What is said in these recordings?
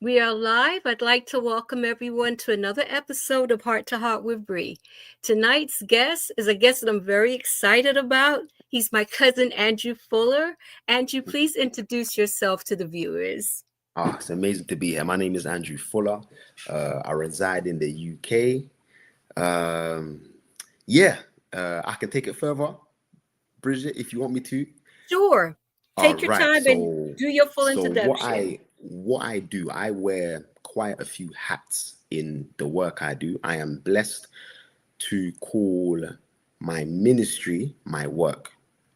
We are live. I'd like to welcome everyone to another episode of Heart to Heart with Bree. Tonight's guest is a guest that I'm very excited about. He's my cousin Andrew Fuller. Andrew, please introduce yourself to the viewers. It's amazing to be here. My name is Andrew Fuller. I reside in the UK. Um, yeah, I can take it further, Bridget, if you want me to. Sure. All Take your right. time and do your full So what introduction. I what I do, I wear quite a few hats in the work I do. I am blessed to call my ministry my work,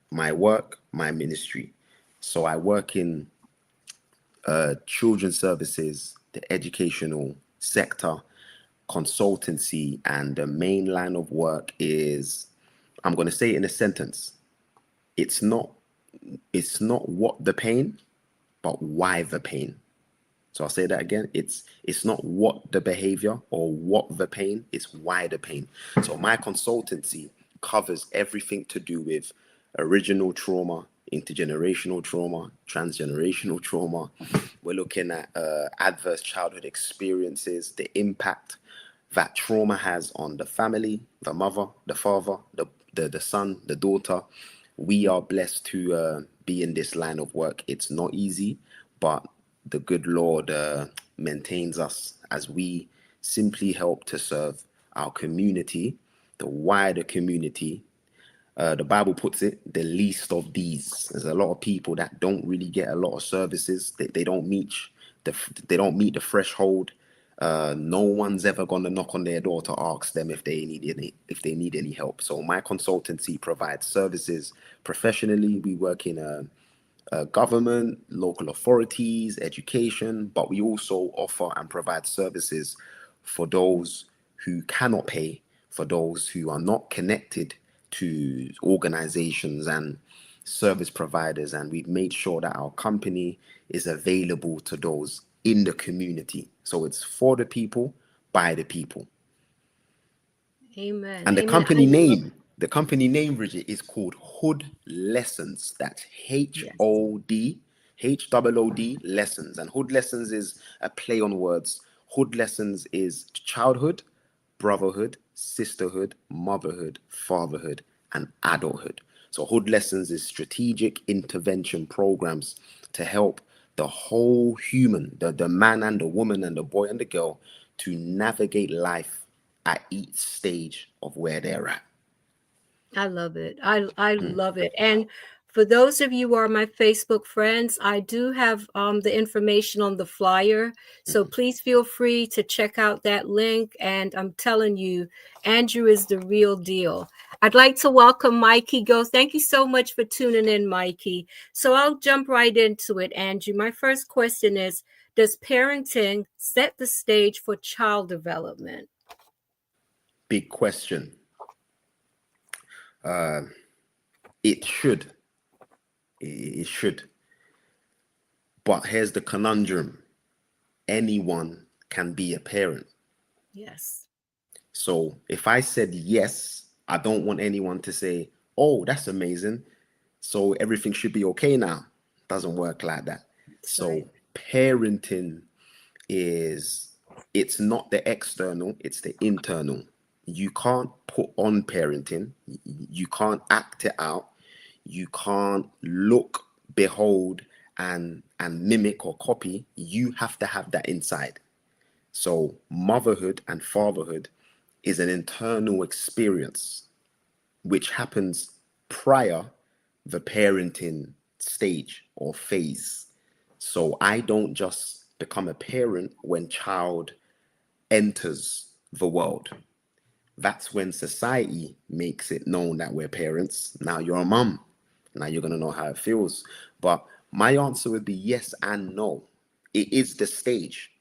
my ministry. So I work in children's services, the educational sector, consultancy, and the main line of work is, I'm going to say it in a sentence. It's not what the pain, but why the pain. So I'll say that again. It's not what the behavior or what the pain, it's why the pain. So my consultancy covers everything to do with original trauma, intergenerational trauma, transgenerational trauma. We're looking at adverse childhood experiences, the impact that trauma has on the family, the mother, the father, the son, the daughter. We are blessed to be in this line of work. It's not easy, but the good Lord maintains us as we simply help to serve our community, the wider community. The Bible puts it, the least of these. There's a lot of people that don't really get a lot of services. They don't meet the threshold. No one's ever gonna knock on their door to ask them if they need any help. So my consultancy provides services professionally. We work in government, local authorities, education, but we also offer and provide services for those who cannot pay, for those who are not connected to organizations and service providers. And we've made sure that our company is available to those in the community. So it's for the people, by the people. Amen. And Amen. I love the company name, Bridget, is called Hood Lessons. That's yes. HOOD Lessons. And Hood Lessons is a play on words. Hood Lessons is childhood, brotherhood, sisterhood, motherhood, fatherhood, and adulthood. So Hood Lessons is strategic intervention programs to help the whole human, the man and the woman and the boy and the girl, to navigate life at each stage of where they're at. I love it. I love it. And for those of you who are my Facebook friends, I do have the information on the flyer. So please feel free to check out that link. And I'm telling you, Andrew is the real deal. I'd like to welcome Mikey Go. Thank you so much for tuning in, Mikey. So I'll jump right into it, Andrew. My first question is, does parenting set the stage for child development? Big question. It should. It should. But here's the conundrum. Anyone can be a parent. Yes. So if I said yes, I don't want anyone to say, oh, that's amazing, so everything should be okay now. Doesn't work like that. That's right. So parenting is, it's not the external, it's the internal. You can't put on parenting, you can't act it out, you can't look, behold, and mimic or copy. You have to have that inside. So motherhood and fatherhood is an internal experience which happens prior the parenting stage or phase. So I don't just become a parent when child enters the world. That's when society makes it known that we're parents. Now you're a mum. Now you're going to know how it feels. But my answer would be yes and no. It is the stage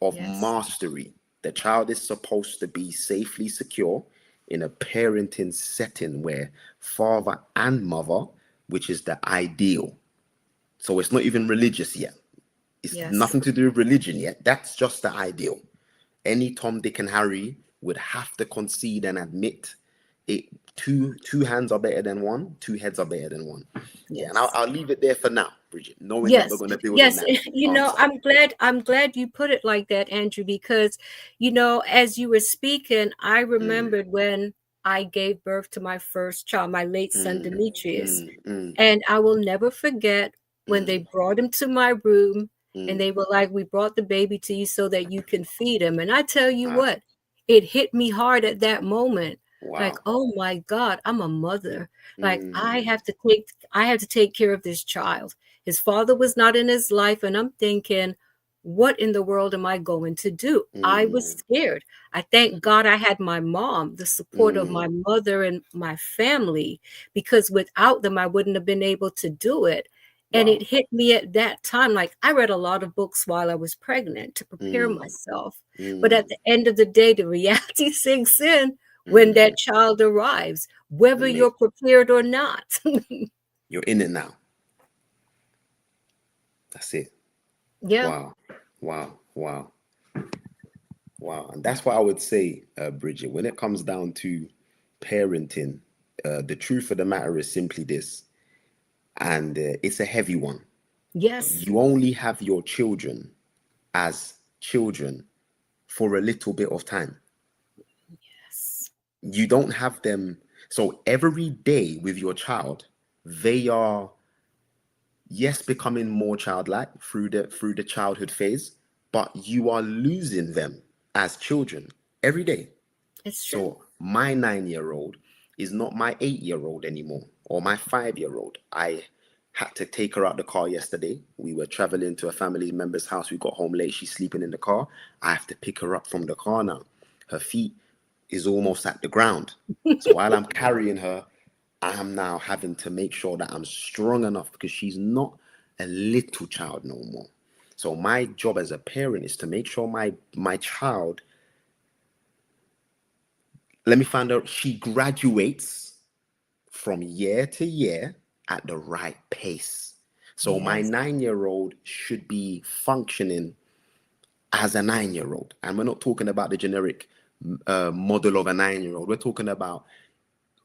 of Yes. mastery. The child is supposed to be safely secure in a parenting setting where father and mother, which is the ideal. So it's not even religious yet. It's Yes. nothing to do with religion yet. That's just the ideal. Any Tom, Dick, and Harry would have to concede and admit it. Two hands are better than one. Two heads are better than one. Yeah, and I'll, Yes. I'll leave it there for now. Bridget, knowing that we're Yes, going to build on yes. that You know, answer. I'm glad you put it like that, Andrew, because as you were speaking, I Mm, remembered when I gave birth to my first child, my late son mm, Demetrius. mm, mm, And I will never forget when they mm, brought him to my room and mm. they were like, "We brought the baby to you so that you can feed him." And I tell you Ah, what, it hit me hard at that moment. Like, wow. oh my God, I'm a mother. Like Mm, I have to take care of this child. His father was not in his life, and I'm thinking, what in the world am I going to do? I was mm, scared. I thank God I had my mom, the support of my mm. mother and my family, because without them, I wouldn't have been able to do it. And Wow. it hit me at that time. Like I read a lot of books while I was pregnant to prepare Mm, myself. But at mm, the end of the day, the reality sinks in when mm. that child arrives, whether And you're prepared or not. you're in it now. That's it. Yeah. Wow. Wow. Wow. Wow. And that's what I would say, Bridget, when it comes down to parenting, the truth of the matter is simply this, and it's a heavy one. Yes. You only have your children as children for a little bit of time. Yes. You don't have them. So every day with your child, they are, yes, becoming more childlike through the childhood phase, but you are losing them as children every day. It's true. So my 9-year-old is not my 8-year-old anymore, or my 5-year-old. I had to take her out the car yesterday. We were traveling to a family member's house. We got home late. She's sleeping in the car. I have to pick her up from the car now. Her feet is almost at the ground. So while I'm carrying her, I am now having to make sure that I'm strong enough, because she's not a little child no more. So my job as a parent is to make sure my child, let me find out, she graduates from year to year at the right pace. So my Yes. 9-year-old should be functioning as a 9-year-old. And we're not talking about the generic model of a 9-year-old. We're talking about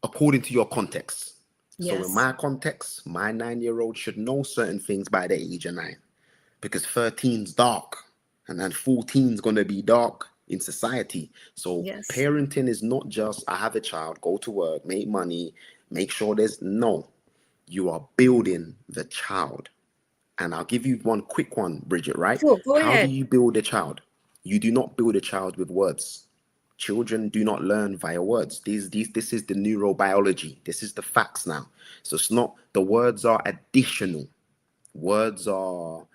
according to your context. So in Yes. my context, my 9-year-old should know certain things by the age of 9, because 13's dark, and then 14's going to be dark in society. So Yes. parenting is not just I have a child, go to work, make money, make sure there's no. You are building the child. And I'll give you one quick one, Bridget, right? Sure. Go How do ahead. you build a child? You do not build a child with words. Children do not learn via words. This is the neurobiology. This is the facts now. So it's not, the words are additional. Words are,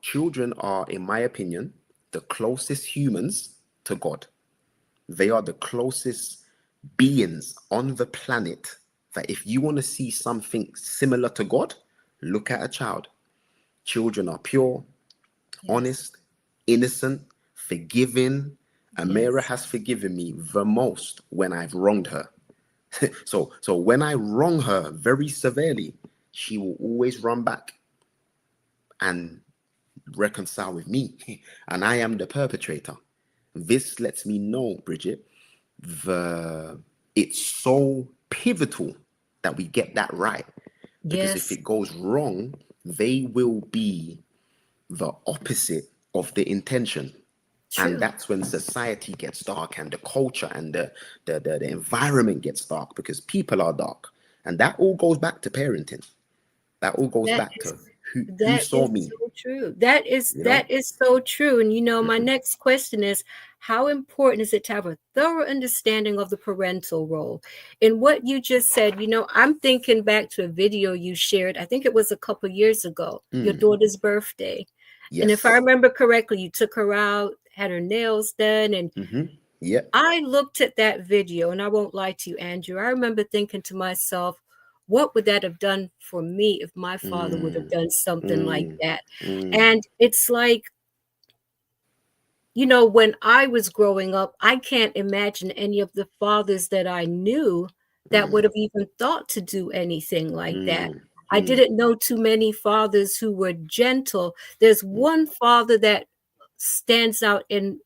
children are, in my opinion, the closest humans to God. They are the closest beings on the planet that if you want to see something similar to God, look at a child. Children are pure, Yes. honest, innocent, forgiving. Amira Yes. has forgiven me the most when I've wronged her. So when I wrong her very severely, she will always run back and reconcile with me. And I am the perpetrator. This lets me know, Bridget, the it's so pivotal that we get that right. Because if Yes. it goes wrong, they will be the opposite of the intention. And True. that's when society gets dark, and the culture and the environment gets dark, because people are dark. And that all goes back to parenting. That all goes That back is to who saw me, so true. That is you know? that is so true. And my next question is, how important is it to have a thorough understanding of the parental role? And what you just said, I'm thinking back to a video you shared. I think it was a couple years ago, your Mm, daughter's birthday. And if I yes. remember correctly, you took her out, had her nails done, and Mm-hmm. Yep. I looked at that video, and I won't lie to you, Andrew. I remember thinking to myself, what would that have done for me if my father would have Mm, done something like mm, that? mm, And it's like, when I was growing up, I can't imagine any of the fathers that I knew that would mm, have even thought to do anything like that. mm, I mm, didn't know too many fathers who were gentle. There's mm, one father that stands out in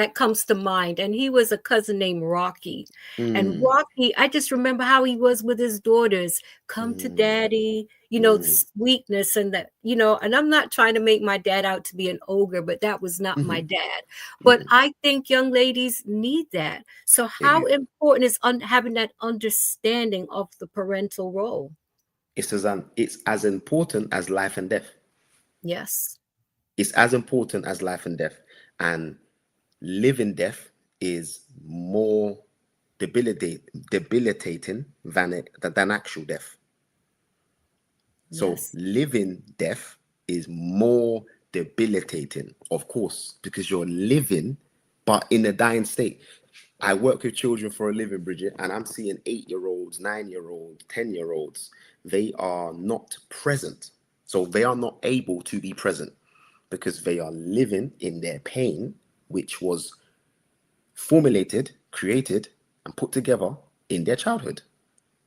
that comes to mind, and he was a cousin named Rocky. And Mm, Rocky, I just remember how he was with his daughters. Come to mm, daddy, the mm, sweetness and that, and I'm not trying to make my dad out to be an ogre, but that was not my mhm, dad. But mhm. I think young ladies need that. So They how do. important is having that understanding of the parental role? It's as important as life and death. Yes. It's as important as life and death. And living death is more debilitating than actual death. So Yes. living death is more debilitating, of course, because you're living, but in a dying state. I work with children for a living, Bridget, and I'm seeing 8-year-olds, 9-year-olds, 10-year-olds. They are not present. So they are not able to be present because they are living in their pain, which was formulated, created, and put together in their childhood.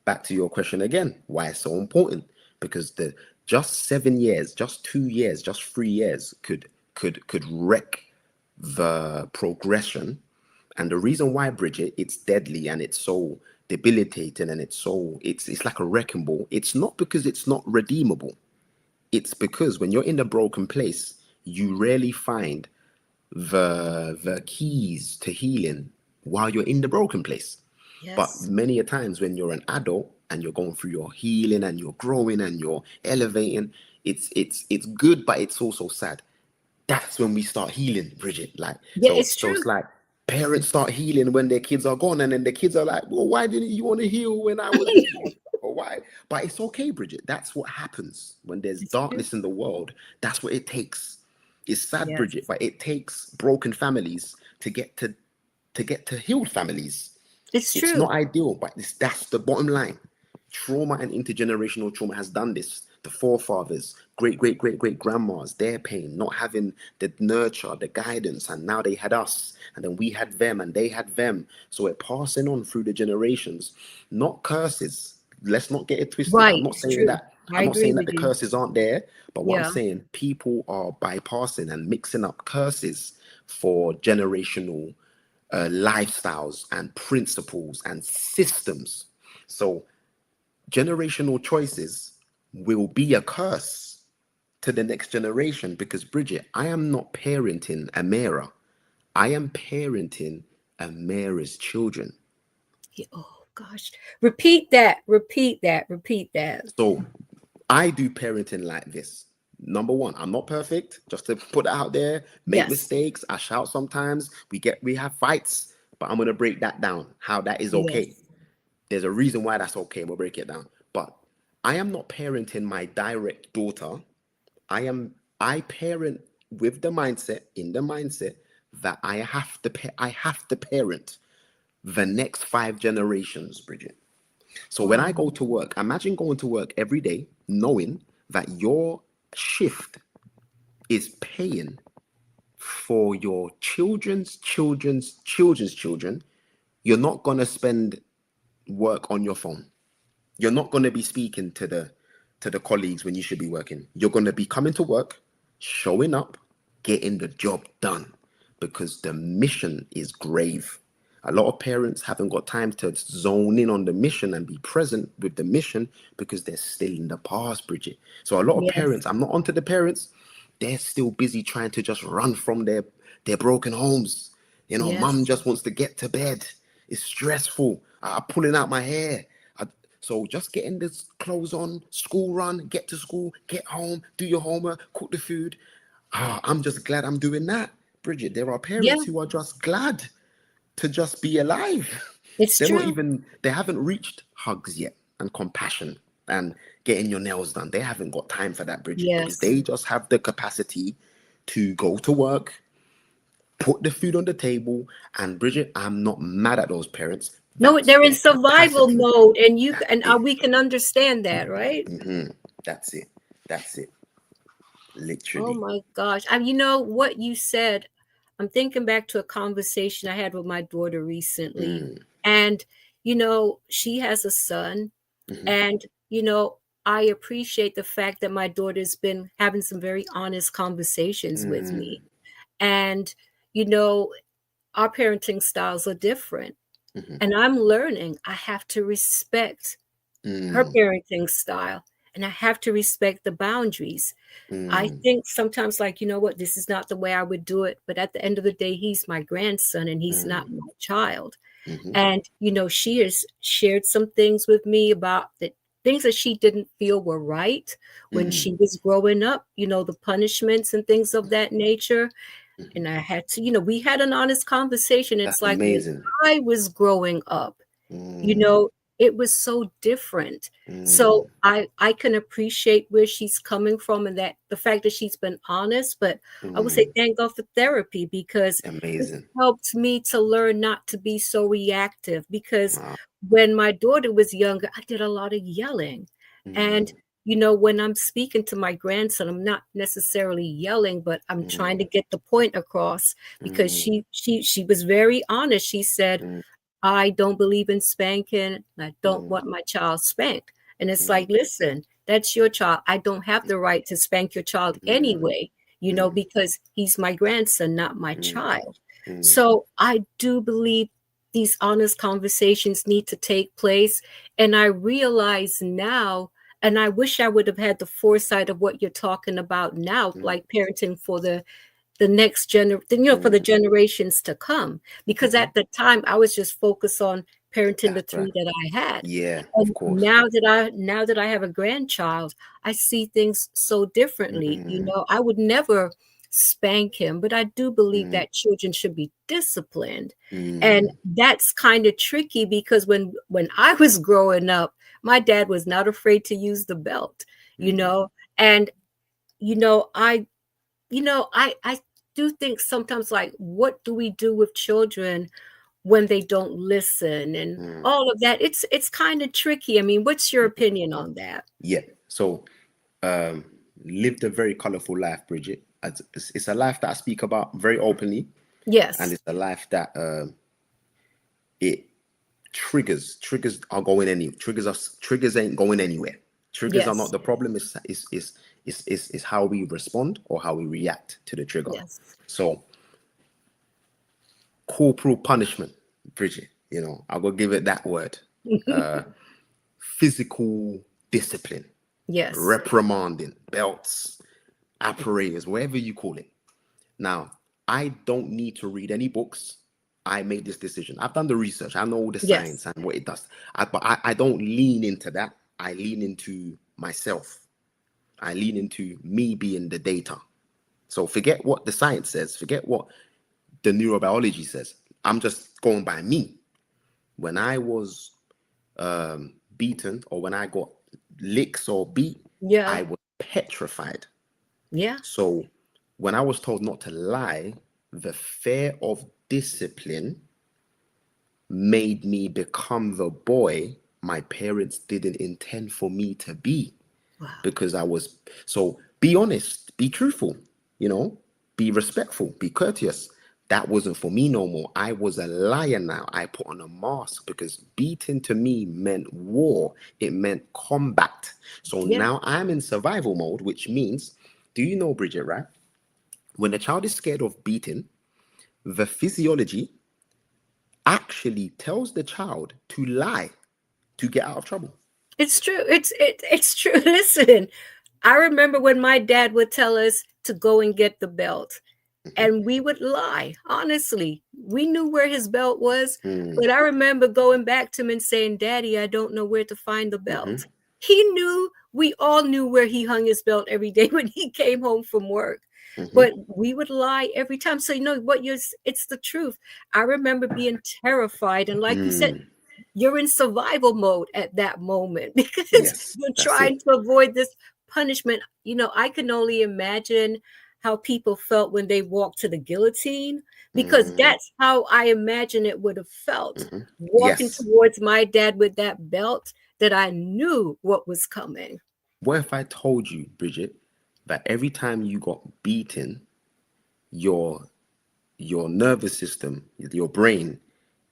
Back to your question again, why it's so important? Because the just 7 years, just 2 years, just 3 years could wreck the progression. And the reason why, Bridget, it's deadly and it's so debilitating and it's like a wrecking ball. It's not because it's not redeemable. It's because when you're in a broken place, you rarely find the keys to healing while you're in the broken place. But Yes. many a times when you're an adult and you're going through your healing and you're growing and you're elevating, it's good, but it's also sad. That's when we start healing, Bridget. Like, Yeah, so it's so true. it's like parents start healing when their kids are gone, and then the kids are like, well, why didn't you want to heal when I was with you? Or why? But it's okay, Bridget. That's what happens when there's It's true. darkness in the world. That's what it takes. It's sad, Yes. Bridget, but it takes broken families to get to healed families. It's It's true. not ideal, but that's the bottom line. Trauma and intergenerational trauma has done this. The forefathers, great, great, great, great grandmas, their pain, not having the nurture, the guidance, and now they had us, and then we had them, and they had them. So we're passing on through the generations, not curses. Let's not get it twisted. I'm Right. not It's saying true. that. I I'm not agree saying that with the you. curses aren't there, but what I'm Yeah. saying, people are bypassing and mixing up curses for generational lifestyles and principles and systems. So generational choices will be a curse to the next generation because, Bridget, I am not parenting Amira. I am parenting Amira's children. Yeah. Oh gosh. Repeat that. Repeat that. Repeat that. So I do parenting like this. Number one, I'm not perfect. Just to put that out there, make Yes. mistakes. I shout sometimes. We have fights, but I'm gonna break that down. How that is okay. Yes. There's a reason why that's okay. We'll break it down. But I am not parenting my direct daughter. I parent with the mindset, in the mindset that I have to parent the next 5 generations, Bridget. So when I Wow. go to work, imagine going to work every day knowing that your shift is paying for your children's children. You're not gonna spend work on your phone. You're not going to be speaking to the colleagues when you should be working. You're going to be coming to work, showing up, getting the job done because the mission is grave. A lot of parents haven't got time to zone in on the mission and be present with the mission because they're still in the past, Bridget. So a lot of Yes. parents, I'm not onto the parents, they're still busy trying to just run from their broken homes. Mum Yes. just wants to get to bed. It's stressful. I'm pulling out my hair. I, so just getting this clothes on, school run, get to school, get home, do your homework, cook the food. I'm just glad I'm doing that. Bridget, there are Yeah. parents who are just glad to just be alive. It's true. They haven't reached hugs yet and compassion and getting your nails done. They haven't got time for that, Bridget, because Yes. they just have the capacity to go to work, put the food on the table. And Bridget, I'm not mad at those parents. No, That's they're in their survival capacity. mode, and That's it. we can understand that, right? That's it. That's it. Oh Literally. my gosh. You know what you said? I'm thinking back to a conversation I had with my daughter recently. And, she has a son. Hmm. And, I appreciate the fact that my daughter's been having some very honest conversations with me. And, you know, our parenting styles are different. Mm-hmm. And I'm learning I have to respect her Mm, parenting style, and I have to respect the boundaries. I mm, think sometimes, like, you know what, this is not the way I would do it. But at the end of the day, he's my grandson and he's not mm, my child. mm-hmm, And, she has shared some things with me about the things that she didn't feel were right when mm, she was growing up, the punishments and things of that nature. mm-hmm. And I had to, we had an honest conversation. That's It's like when amazing. I was growing up, you Mm, know, it was so different. mm, So I can appreciate where she's coming from, and that the fact that she's been honest. But I would say mm, thank God for therapy, because it amazing. helped me to learn not to be so reactive. Because Wow. when my daughter was younger, I did a lot of yelling. And Mm, when I'm speaking to my grandson, I'm not necessarily yelling, but I'm trying to mm, get the point across, because mm, she was very honest. She said, mm, I don't believe in spanking. I don't mm, want my child spanked. And it's mm, like, listen, that's your child. I don't have the right to spank your child mm, anyway, mm, because he's my grandson, not my mm, child. mm, So I do believe these honest conversations need to take place. And I realize now, and I wish I would have had the foresight of what you're talking about now, mm, like parenting for the next for the mm, generations to come. Because mhm. at the time I was just focused on parenting the That's right. three that I had. Yeah, of And course. now that I have a grandchild, I see things so differently. Mm, I would never spank him, but I do believe mm, that children should be disciplined. And mm, that's kind of tricky, because when I was growing up, my dad was not afraid to use the belt, you mm, know, and you know, I I do think sometimes, like, what do we do with children when they don't listen and mm. all of that? It's kind of tricky. I mean, what's your opinion on that? Yeah. So, um, lived a very colorful life, Bridget. It's a life that I speak about very openly, and Yes. it's a life that it triggers are going any triggers ain't going anywhere. Triggers are not Yes. the problem. Is how we respond or how we react to the trigger. Yes. So corporal punishment, Bridget. I will give it that word. Physical discipline, Yes. reprimanding, belts, apparatus, whatever you call it. Now, I don't need to read any books. I made this decision. I've done the research. I know all the Yes. science and what it does. But I don't lean into that. I lean into myself. I lean into me being the data. So forget what the science says. Forget what the neurobiology says. I'm just going by me. When I was beaten, or when I got licks or beat, Yeah. I was petrified. Yeah. So when I was told not to lie, the fear of discipline made me become the boy my parents didn't intend for me to be, Wow. because I was. So be honest, be truthful, be respectful, be courteous. That wasn't for me no more. I was a liar now. I put on a mask, because beating to me meant war. It meant combat. So Yeah. now I'm in survival mode, which means, do you know, Bridget, right? When a child is scared of beating, the physiology actually tells the child to lie to get out of trouble. It's true. It's true. Listen, I remember when my dad would tell us to go and get the belt. Mhm. And we would lie. Honestly, we knew where his belt was, Mm, but I remember going back to him and saying, Daddy, I don't know where to find the belt. mhm, He knew, we all knew where he hung his belt every day when he came home from work. mhm, But we would lie every time. So, it's the truth. I remember being terrified. And like you said, mm. you're in survival mode at that moment because Yes, you're that's trying it. to avoid this punishment. I can only imagine how people felt when they walked to the guillotine, because Mm, that's how I imagine it would have felt, mhm. walking Yes. towards my dad with that belt, that I knew what was coming. What if I told you, Bridget, that every time you got beaten, your your nervous system, your brain,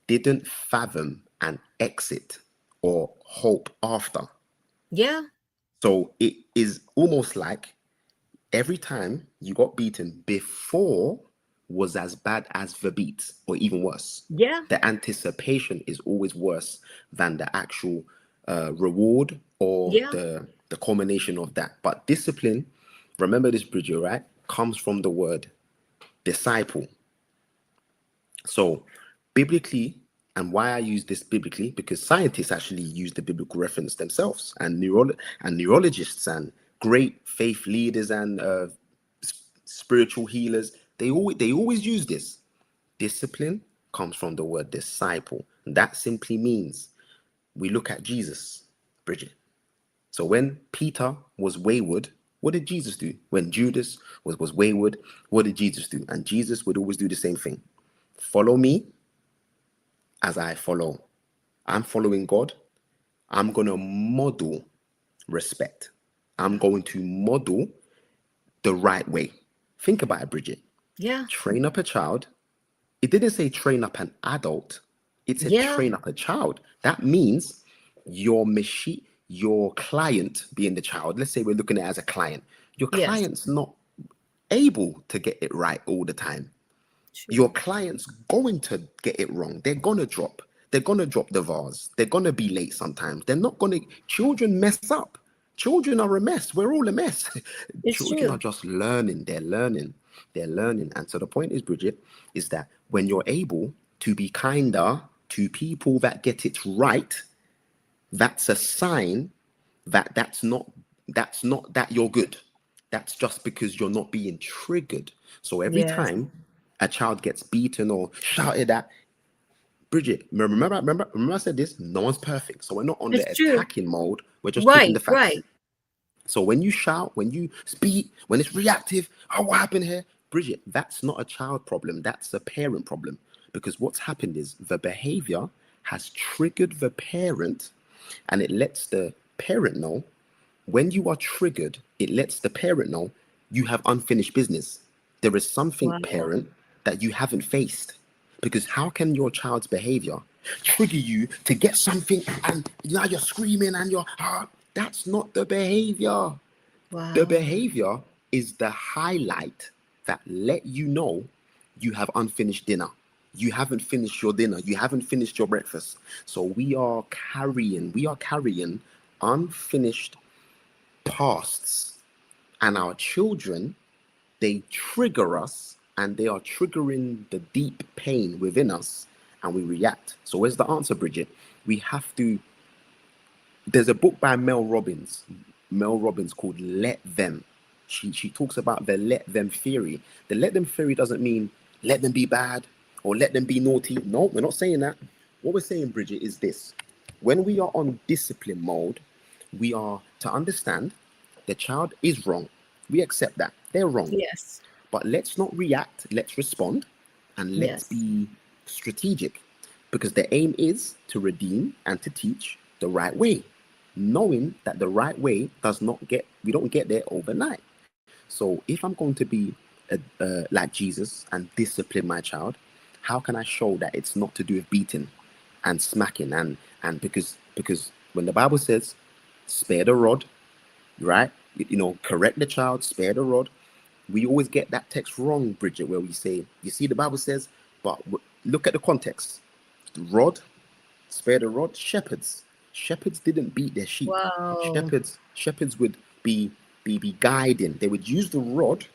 didn't fathom an exit or hope after? Yeah. So it is almost like every time you got beaten before, was as bad as the beat or even worse. Yeah. The anticipation is always worse than the actual reward or Yeah. the culmination of that. But discipline, remember this, Bridget, right, comes from the word disciple. So biblically, and why I use this biblically, because scientists actually use the biblical reference themselves, and neurologists and great faith leaders and spiritual healers, they always use this. Discipline comes from the word disciple. And that simply means we look at Jesus, Bridget. So when Peter was wayward, what did Jesus do? When Judas was wayward, what did Jesus do? And Jesus would always do the same thing. Follow me as I follow. I'm following God. I'm going to model respect. I'm going to model the right way. Think about it, Bridget. Yeah. Train up a child. It didn't say train up an adult. It said Yeah. train up a child. That means your machine, your client being the child, let's say we're looking at it as a client, your Yes. client's not able to get it right all the time. Your True. client's going to get it wrong. They're gonna drop. They're gonna drop the vase. They're gonna be late sometimes. They're not gonna. Children mess up. Children are a mess. We're all a mess. It's Children are true. just learning. They're learning. They're learning. And so the point is, Bridget, is that when you're able to be kinder to people that get it right, that's a sign that that's not that you're good. That's just because you're not being triggered. So every Yes. time a child gets beaten or shouted at, Bridget, remember I said this, no one's perfect. So we're not on the It's true. attacking mode, we're just talking Right. the facts. Right. So when you shout, when you speak, when it's reactive, oh, what happened here? Bridget, that's not a child problem. That's a parent problem. Because what's happened is the behavior has triggered the parent, and it lets the parent know. When you are triggered, it lets the parent know you have unfinished business. There is something, Wow. parent, that you haven't faced. Because how can your child's behavior trigger you to get something and now you're screaming and you're, that's not the behavior. The Wow. behavior is the highlight that let you know you have unfinished dinner. You haven't finished your dinner. You haven't finished your breakfast. So we are carrying unfinished pasts, and our children, they trigger us, and they are triggering the deep pain within us, and we react. So where's the answer, Bridget? We have to. There's a book by Mel Robbins called Let Them. She talks about the let them theory. The let them theory doesn't mean let them be bad or let them be naughty. No, we're not saying that. What we're saying, Bridget, is this. When we are on discipline mode, we are to understand the child is wrong. We accept that. They're wrong. Yes. But let's not react, let's respond, and let's Yes. be strategic, because the aim is to redeem and to teach the right way, knowing that the right way we don't get there overnight. So if I'm going to be like Jesus and discipline my child, how can I show that it's not to do with beating and smacking and because when the Bible says spare the rod, right? Correct the child, spare the rod. We always get that text wrong, Bridget, where we say, you see, the Bible says, but look at the context. The rod, spare the rod, shepherds. Shepherds didn't beat their sheep. Wow. Shepherds would be guiding. They would use the rod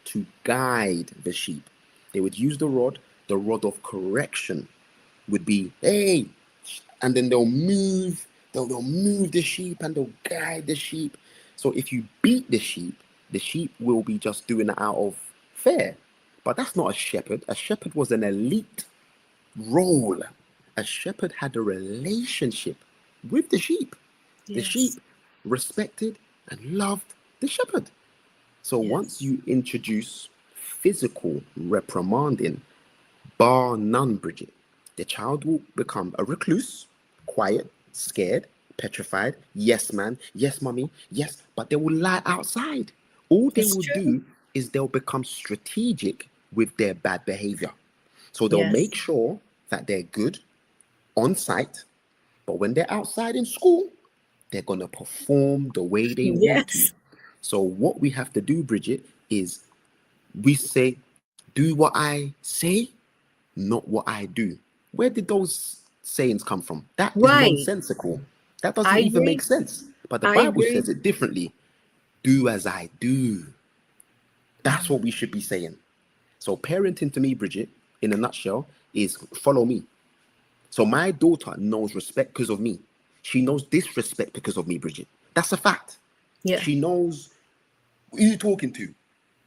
to guide the sheep. They would use the rod of correction would be, hey, and then they'll move the sheep and they'll guide the sheep. So if you beat the sheep will be just doing it out of fear. But that's not a shepherd. A shepherd was an elite role. A shepherd had a relationship with the sheep. The Yes. sheep respected and loved the shepherd. So once Yes. you introduce physical reprimanding, bar none, Bridget, the child will become a recluse, quiet, scared, petrified. Yes, man. Yes, mommy. Yes, but they will lie outside. All they It's will true. do is they'll become strategic with their bad behavior. So they'll Yes. make sure that they're good on site, but when they're outside in school, they're going to perform the way they want to. Yes. So what we have to do, Bridget, is we say Do what I say, not what I do. Where did those sayings come from? That is Right. nonsensical. That I doesn't even make agree. sense. But the I Bible agree. says it differently. Do as I do. That's what we should be saying. So parenting to me, Bridget, in a nutshell, is follow me. So my daughter knows respect because of me. She knows disrespect because of me, Bridget. That's a fact. Yeah. She knows who you talking to.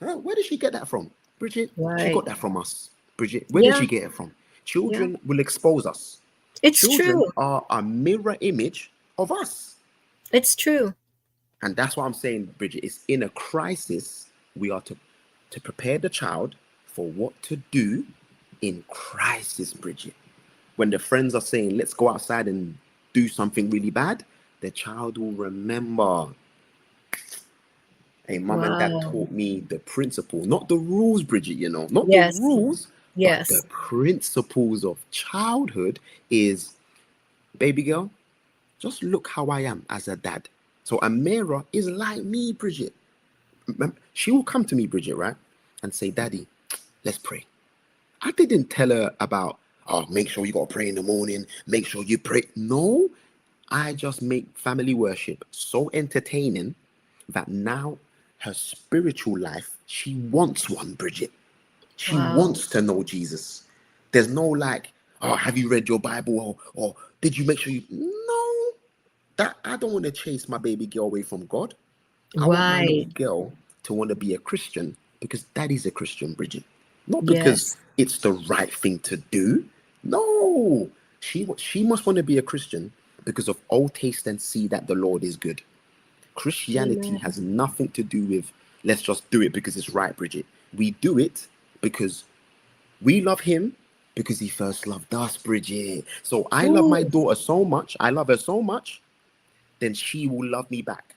Huh? Where did she get that from? Bridget, she Right. got that from us. Bridget, where did Yeah. she get it from? Yeah. Children will expose us. It's Children true. are a mirror image of us. It's true. And that's what I'm saying, Bridget. It's in a crisis. We are to prepare the child for what to do in crisis, Bridget. When the friends are saying, let's go outside and do something really bad, the child will remember. Hey, mom and dad Wow. taught me the principle, not the rules, Bridget, not the Yes. rules, but the Yes. principles of childhood is, baby girl, just look how I am as a dad. So Amira is like me, Bridget. She will come to me, Bridget, right? And say, Daddy, let's pray. I didn't tell her about, oh, make sure you got to pray in the morning, make sure you pray. No, I just make family worship so entertaining that now her spiritual life, she wants one, Bridget. She Wow. wants to know Jesus. There's no like, oh, have you read your Bible? Or did you make sure you. No, that I don't want to chase my baby girl away from God. I want my little Right. girl to want to be a Christian because daddy's a Christian, Bridget. Not because Yes. it's the right thing to do. No, she must want to be a Christian because of "Oh, taste and see that the Lord is good." Christianity Amen. has nothing to do with let's just do it because it's right, Bridget. We do it because we love him because he first loved us, Bridget. So I love my Ooh. daughter so much. I love her so much then she will love me back.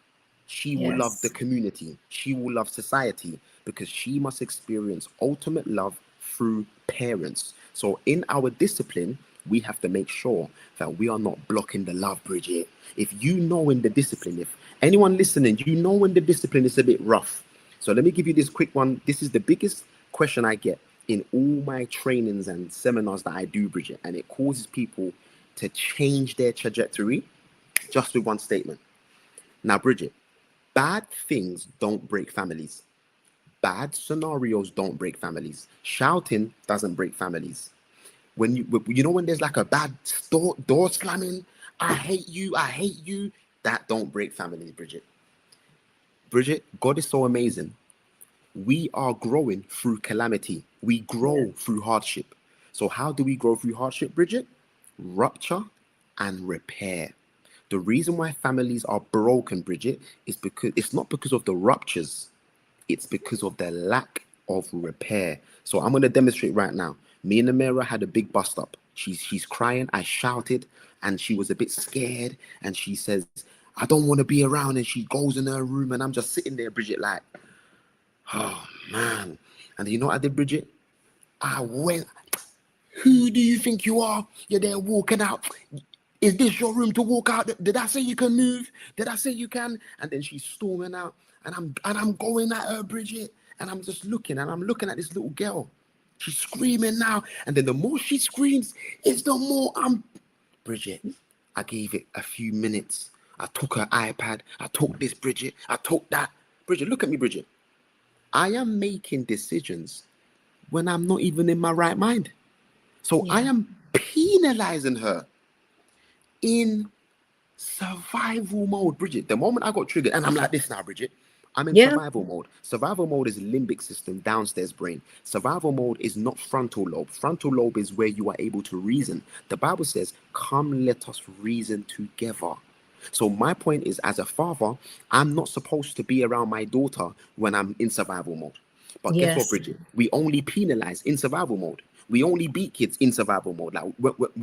She will love the Yes. community. She will love society because she must experience ultimate love through parents. So, in our discipline, we have to make sure that we are not blocking the love, Bridget. If you know in the discipline, if anyone listening, you know when the discipline is a bit rough. So, let me give you this quick one. This is the biggest question I get in all my trainings and seminars that I do, Bridget, and it causes people to change their trajectory just with one statement. Now, Bridget, bad things don't break families. Bad scenarios don't break families. Shouting doesn't break families. When there's like a bad door slamming, I hate you, that don't break families, Bridget. Bridget, God is so amazing. We are growing through calamity. We Yes. grow through hardship. So how do we grow through hardship, Bridget? Rupture and repair. The reason why families are broken, Bridget, is because it's not because of the ruptures, it's because of the lack of repair. So I'm going to demonstrate right now. Me and Amira had a big bust up. She's crying. I shouted, and she was a bit scared. And she says, "I don't want to be around." And she goes in her room, and I'm just sitting there, Bridget, like, oh man. And you know what I did, Bridget? I went. Who do you think you are? You're there walking out. Is this your room to walk out? Did I say you can move? Did I say you can? And then she's storming out, and I'm going at her, Bridget, and I'm just looking, and I'm looking at this little girl. She's screaming now, and then the more she screams, it's the more I'm. Bridget, I gave it a few minutes. I took her iPad. I took this, Bridget. I took that. Bridget, look at me, Bridget. I am making decisions when I'm not even in my right mind. So I Yeah. am penalizing her in survival mode, Bridget. The moment I got triggered, and I'm like this now, Bridget, I'm in Yeah. survival mode. Survival mode is limbic system, downstairs brain. Survival mode is not frontal lobe. Frontal lobe is where you are able to reason. The Bible says, "Come, let us reason together." So my point is, as a father, I'm not supposed to be around my daughter when I'm in survival mode. But guess what, Yes. Bridget? We only penalize in survival mode. We only beat kids in survival mode. Like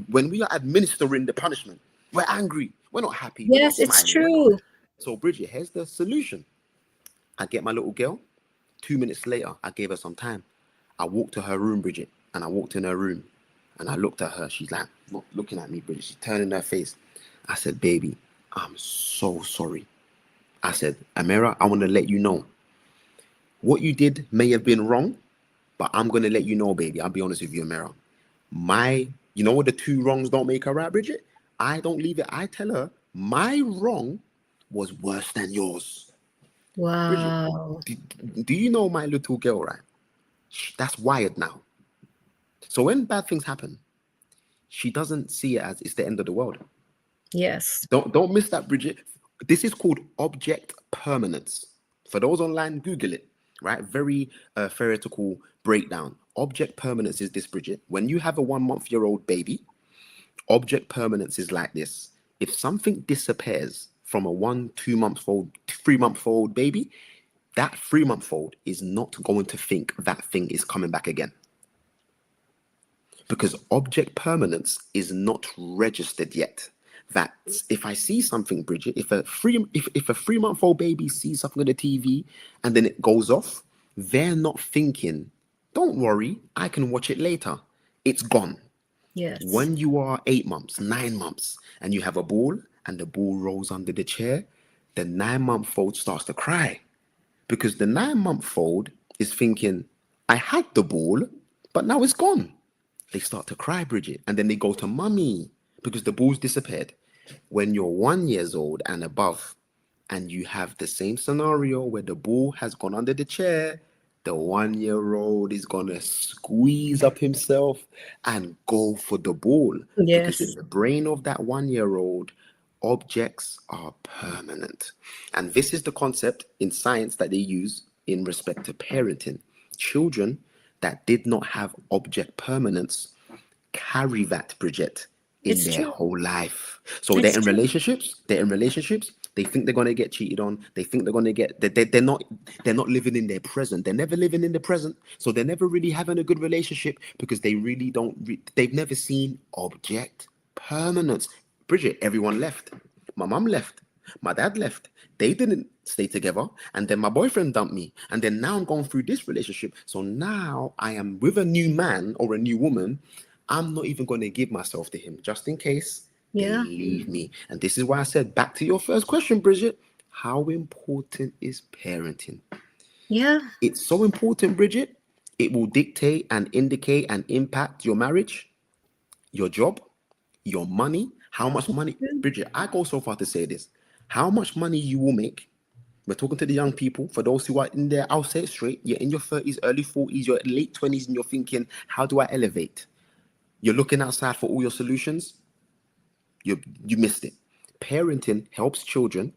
when we are administering the punishment, we're angry. We're not happy. We're not Yes, it's smiling. We're not. true. So, Bridget, here's the solution. I get my little girl. 2 minutes later, I gave her some time. I walked to her room, Bridget, and I walked in her room and I looked at her. She's like, not looking at me, Bridget. She's turning her face. I said, "Baby, I'm so sorry." I said, "Amira, I want to let you know what you did may have been wrong, But I'm gonna let you know, baby. I'll be honest with you, Amira. You know what, the two wrongs don't make a right, Bridget? I don't leave it. I tell her my wrong was worse than yours. Bridget, Wow. do, do you know my little girl, right? That's wired now. So when bad things happen, she doesn't see it as it's the end of the world. Yes. Don't miss that, Bridget. This is called object permanence. For those online, Google it. Right, very theoretical breakdown. Object permanence is this, Bridget. When you have a 1 month-year-old baby, object permanence is like this. If something disappears from a 1, 2 month old, 3 month old baby, that 3 month old is not going to think that thing is coming back again, because object permanence is not registered yet. That if I see something, Bridget, if a 3 month old baby sees something on the TV and then it goes off, they're not thinking, "Don't worry, I can watch it later." It's gone. Yes. When you are 8 months, 9 months, and you have a ball and the ball rolls under the chair, the 9 month old starts to cry, because the 9 month old is thinking, "I had the ball, but now it's gone." They start to cry, Bridget, and then they go to mummy because the ball's disappeared. When you're 1 years old and above, and you have the same scenario where the ball has gone under the chair, the 1 year old is gonna squeeze up himself and go for the ball, because in Yes. the brain of that 1 year old, objects are permanent. And this is the concept in science that they use in respect to parenting. Children that did not have object permanence carry that, Bridget, in It's their true. whole life. So It's true. they're in relationships, they think they're gonna get cheated on, they think they're gonna get they're not living in their present. They're never living in the present. So they're never really having a good relationship because they really don't they've never seen object permanence. Bridget, everyone left. My mum left. My dad left. They didn't stay together. And then my boyfriend dumped me. And then now I'm going through this relationship. So now I am with a new man or a new woman. I'm not even going to give myself to him just in case they Yeah. leave me. And this is why I said, back to your first question, Bridget, how important is parenting? Yeah. It's so important, Bridget. It will dictate and indicate and impact your marriage, your job, your money, how much money. Bridget, I go so far to say this. How much money you will make. We're talking to the young people. For those who are in there, I'll say it straight. You're in your 30s, early 40s, you're late 20s, and you're thinking, how do I elevate? You're looking outside for all your solutions. You missed it. Parenting helps children.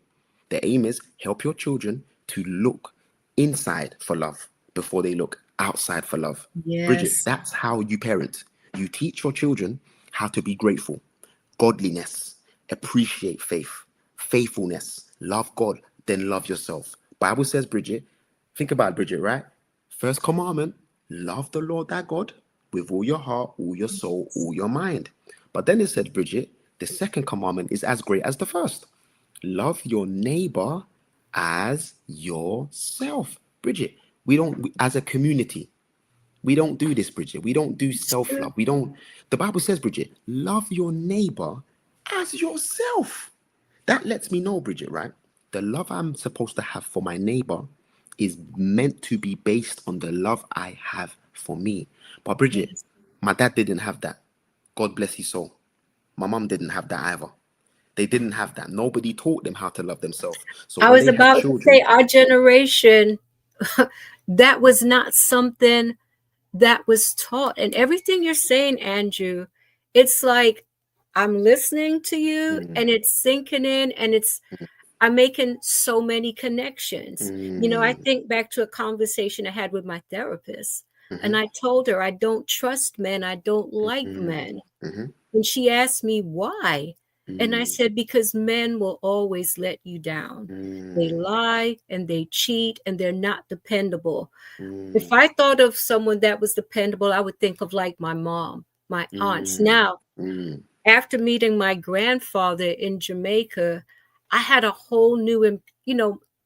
The aim is help your children to look inside for love before they look outside for love. Bridget, Yes. that's how you parent. You teach your children how to be grateful, godliness, appreciate faith, faithfulness, love God, then love yourself. Bible says, Bridget, think about it, Bridget, right? First commandment, love the Lord thy God with all your heart, all your soul, all your mind. But then it said, Bridget, the second commandment is as great as the first. Love your neighbor as yourself. Bridget, as a community, we don't do this, Bridget. We don't do It's true. self-love. We don't, the Bible says, Bridget, love your neighbor as yourself. That lets me know, Bridget, right? The love I'm supposed to have for my neighbor is meant to be based on the love I have for me. But Bridget, Yes. my dad didn't have that. God bless his soul. My mom didn't have that either. They didn't have that. Nobody taught them how to love themselves. So I when was they have about to say children, our generation, that was not something that was taught. And everything you're saying, Andrew, it's like I'm listening to you and mm, it's sinking in and I'm making so many connections. I mm, think back to a conversation I had with my therapist, and mhm, I told her I don't trust men, I don't like mm, men. mhm, And she asked me why. And I mm, said, because men will always let you down. They mm, lie and they cheat and they're not dependable. If mm, I thought of someone that was dependable, I would think of like my mom, my aunts. mm, Now, mm, after meeting my grandfather in Jamaica, I had a whole new, a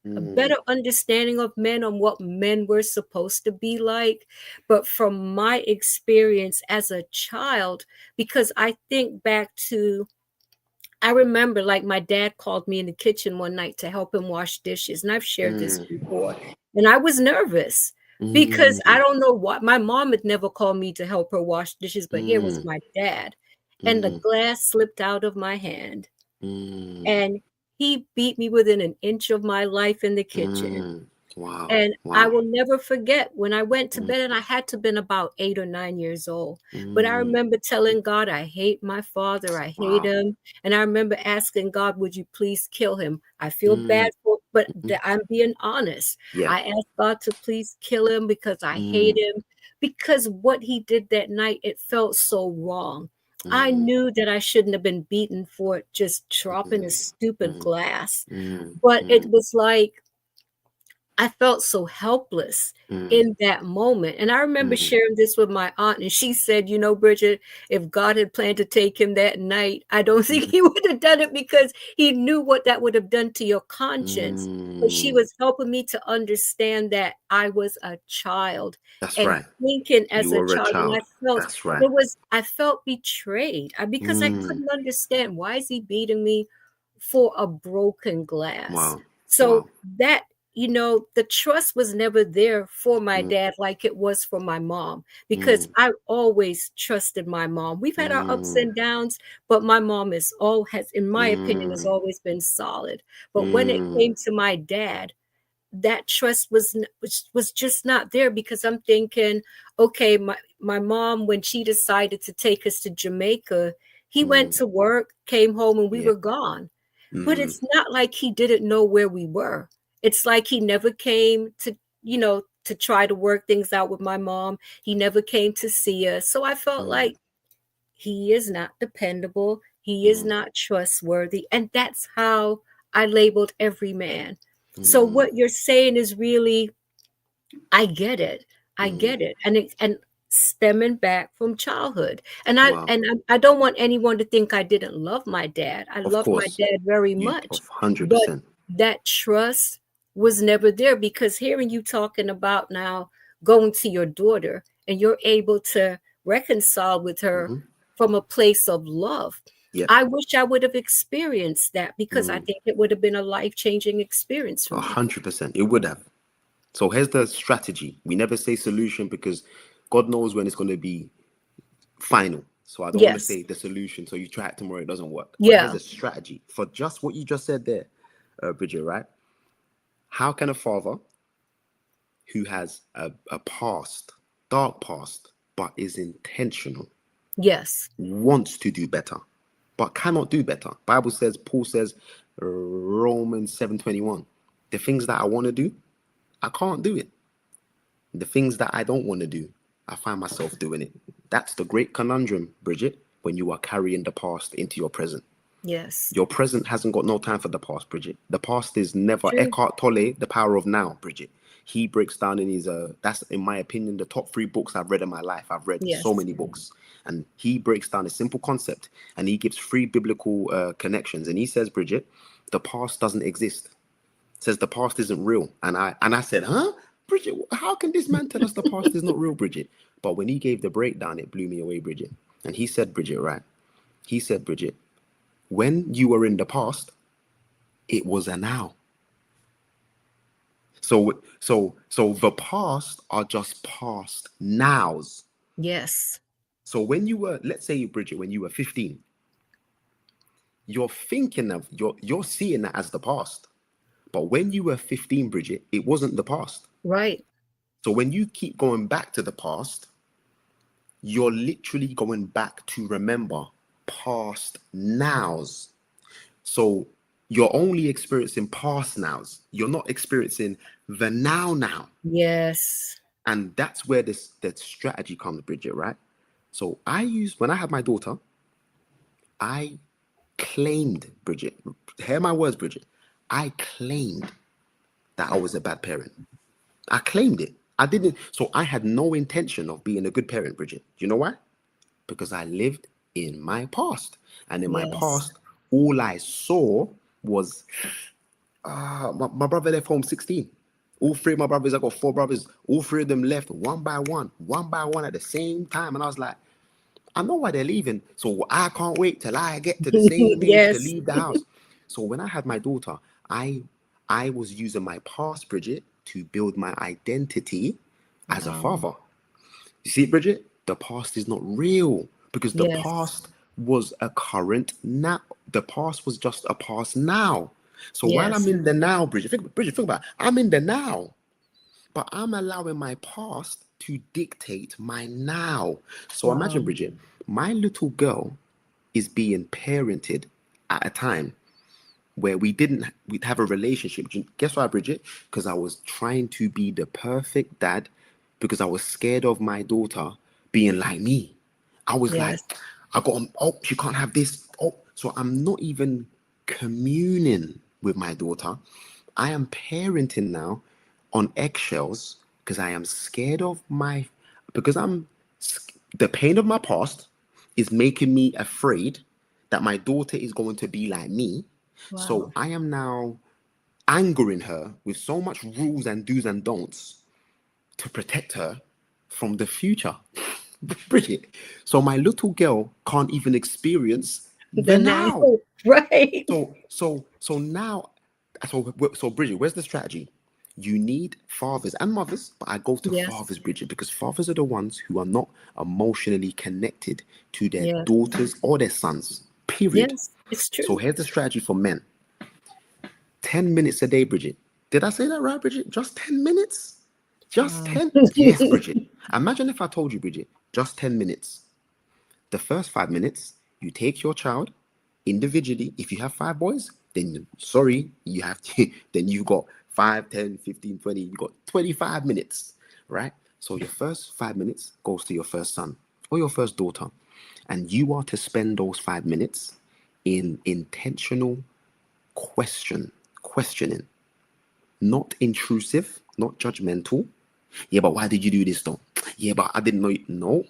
mm, better understanding of men on what men were supposed to be like. But from my experience as a child, because I think back to, I remember like my dad called me in the kitchen one night to help him wash dishes. And I've shared this mm, before. And I was nervous. because I Mm, don't know what my mom had never called me to help her wash dishes, but here was mm, my dad, and the mm, glass slipped out of my hand, mm, and he beat me within an inch of my life in the kitchen. mm. Wow, And I wow. will never forget when I went to Mm, bed, and I had to been about 8 or 9 years old. But I mm, remember telling God, I hate my father, I hate wow. him. And I remember asking God, would you please kill him? I feel bad Mm, for, but mm, I'm being honest. yeah. I asked God to please kill him because I hate Mm, him. Because what he did that night, it felt so wrong. I mm, knew that I shouldn't have been beaten for just dropping a mm, stupid mm, glass. mm, But it mm, was like, I felt so helpless mm, in that moment. And I remember mm, sharing this with my aunt, and she said, you know, Bridget, if God had planned to take him that night, I don't think mm, he would have done it because he knew what that would have done to your conscience. But she mm. was helping me to understand that I was a child That's and right. thinking as You a were a child. And child. That's right. I felt betrayed because I Mm, couldn't understand why is he beating me for a broken glass. wow, So wow. that, the trust was never there for my Mm, dad like it was for my mom, because mm, I always trusted my mom. We've had our ups mm, and downs, but my mom in my opinion, has mm, always been solid. But when it mm, came to my dad, that trust was just not there, because I'm thinking, okay, my mom, when she decided to take us to Jamaica, he went mm, to work, came home, and we yeah. were gone. But Mm, it's not like he didn't know where we were. It's like he never came to try to work things out with my mom. He never came to see us. So I felt mm, like he is not dependable. He is mm, not trustworthy. And that's how I labeled every man. So mm, what you're saying is really, I get it. I mm. get it. And stemming back from childhood. And I Wow. and I don't want anyone to think I didn't love my dad. I Of loved my course. dad very You much. of But 100%. that trust was never there, because hearing you talking about now going to your daughter and you're able to reconcile with her Hmm. from a place of love. Yep. I wish I would have experienced that, because I Mm, think it would have been a life-changing experience for a me. 100%. It would have. So here's the strategy. We never say solution because God knows when it's going to be final. So I don't want to Yes. say the solution. So you try it tomorrow, it doesn't work. But here's Yeah. a strategy for just what you just said there, Bridget, right? How can a father who has a past, dark past, but is intentional, Yes. wants to do better, but cannot do better? Bible says, Paul says, Romans 7:21, the things that I want to do, I can't do it. The things that I don't want to do, I find myself doing it. That's the great conundrum, Bridget, when you are carrying the past into your present. Yes. Your present hasn't got no time for the past, Bridget. The past is never. True. Eckhart Tolle, The Power of Now, Bridget. He breaks down in his that's in my opinion the top three books I've read in my life. I've read so Yes. many books, and he breaks down a simple concept, and he gives three biblical connections. And he says, Bridget, the past doesn't exist. Says the past isn't real. And I said, huh? Bridget, how can this man tell us the past is not real, Bridget? But when he gave the breakdown, it blew me away, Bridget. And he said, Bridget, right? He said, Bridget, when you were in the past, it was a now. So the past are just past nows. Yes. So when you were, let's say, Bridget, when you were 15, you're thinking of you're seeing that as the past. But when you were 15, Bridget, it wasn't the past. Right. So when you keep going back to the past, you're literally going back to remember past nows. So you're only experiencing past nows. You're not experiencing the now. Yes. And that's where this that strategy comes, Bridget, right? So when I had my daughter, I claimed, Bridget, hear my words, Bridget. I claimed that I was a bad parent. I claimed it. I didn't, so I had no intention of being a good parent, Bridget. Do you know why? Because I lived in my past. And in my Yes. past, all I saw was my brother left home 16. All three of my brothers, I got four brothers, all three of them left one by one at the same time. And I was like, I know why they're leaving. So I can't wait till I get to the same age to Yes. leave the house. So when I had my daughter, I I was using my past, Bridget, to build my identity as a Wow. father. You see, Bridget, the past is not real because the Yes. past was a current now. The past was just a past now. So while I'm Yes. in the now, Bridget, think about it. I'm in the now, but I'm allowing my past to dictate my now. So imagine, Wow. Bridget, my little girl is being parented at a time where we'd have a relationship. Guess why, Bridget? Because I was trying to be the perfect dad because I was scared of my daughter being like me. I was like, Yes. oh, she can't have this. Oh, so I'm not even communing with my daughter. I am parenting now on eggshells because I am scared of because the pain of my past is making me afraid that my daughter is going to be like me. So Wow. I am now angering her with so much rules and do's and don'ts to protect her from the future. Bridget. So my little girl can't even experience The the now. now. Right. So now, so Bridget, where's the strategy? You need fathers and mothers, but I go to Yes. fathers, Bridget, because fathers are the ones who are not emotionally connected to their Yes. daughters or their sons. Period. Yes. It's So true. here's the strategy for men: 10 minutes a day, Bridget. Did I say that right, Bridget? Just 10 minutes. Just Wow. 10? Yes, Bridget. Imagine if I told you, Bridget, just 10 minutes. The first 5 minutes, you take your child individually. If you have five boys, then sorry, you have to, then you've got 5, 10, 15, 20, you've got 25 minutes, right? So your first 5 minutes goes to your first son or your first daughter. And you are to spend those 5 minutes in intentional questioning, not intrusive, not judgmental. Yeah, but why did you do this though? Yeah, but I didn't know. No,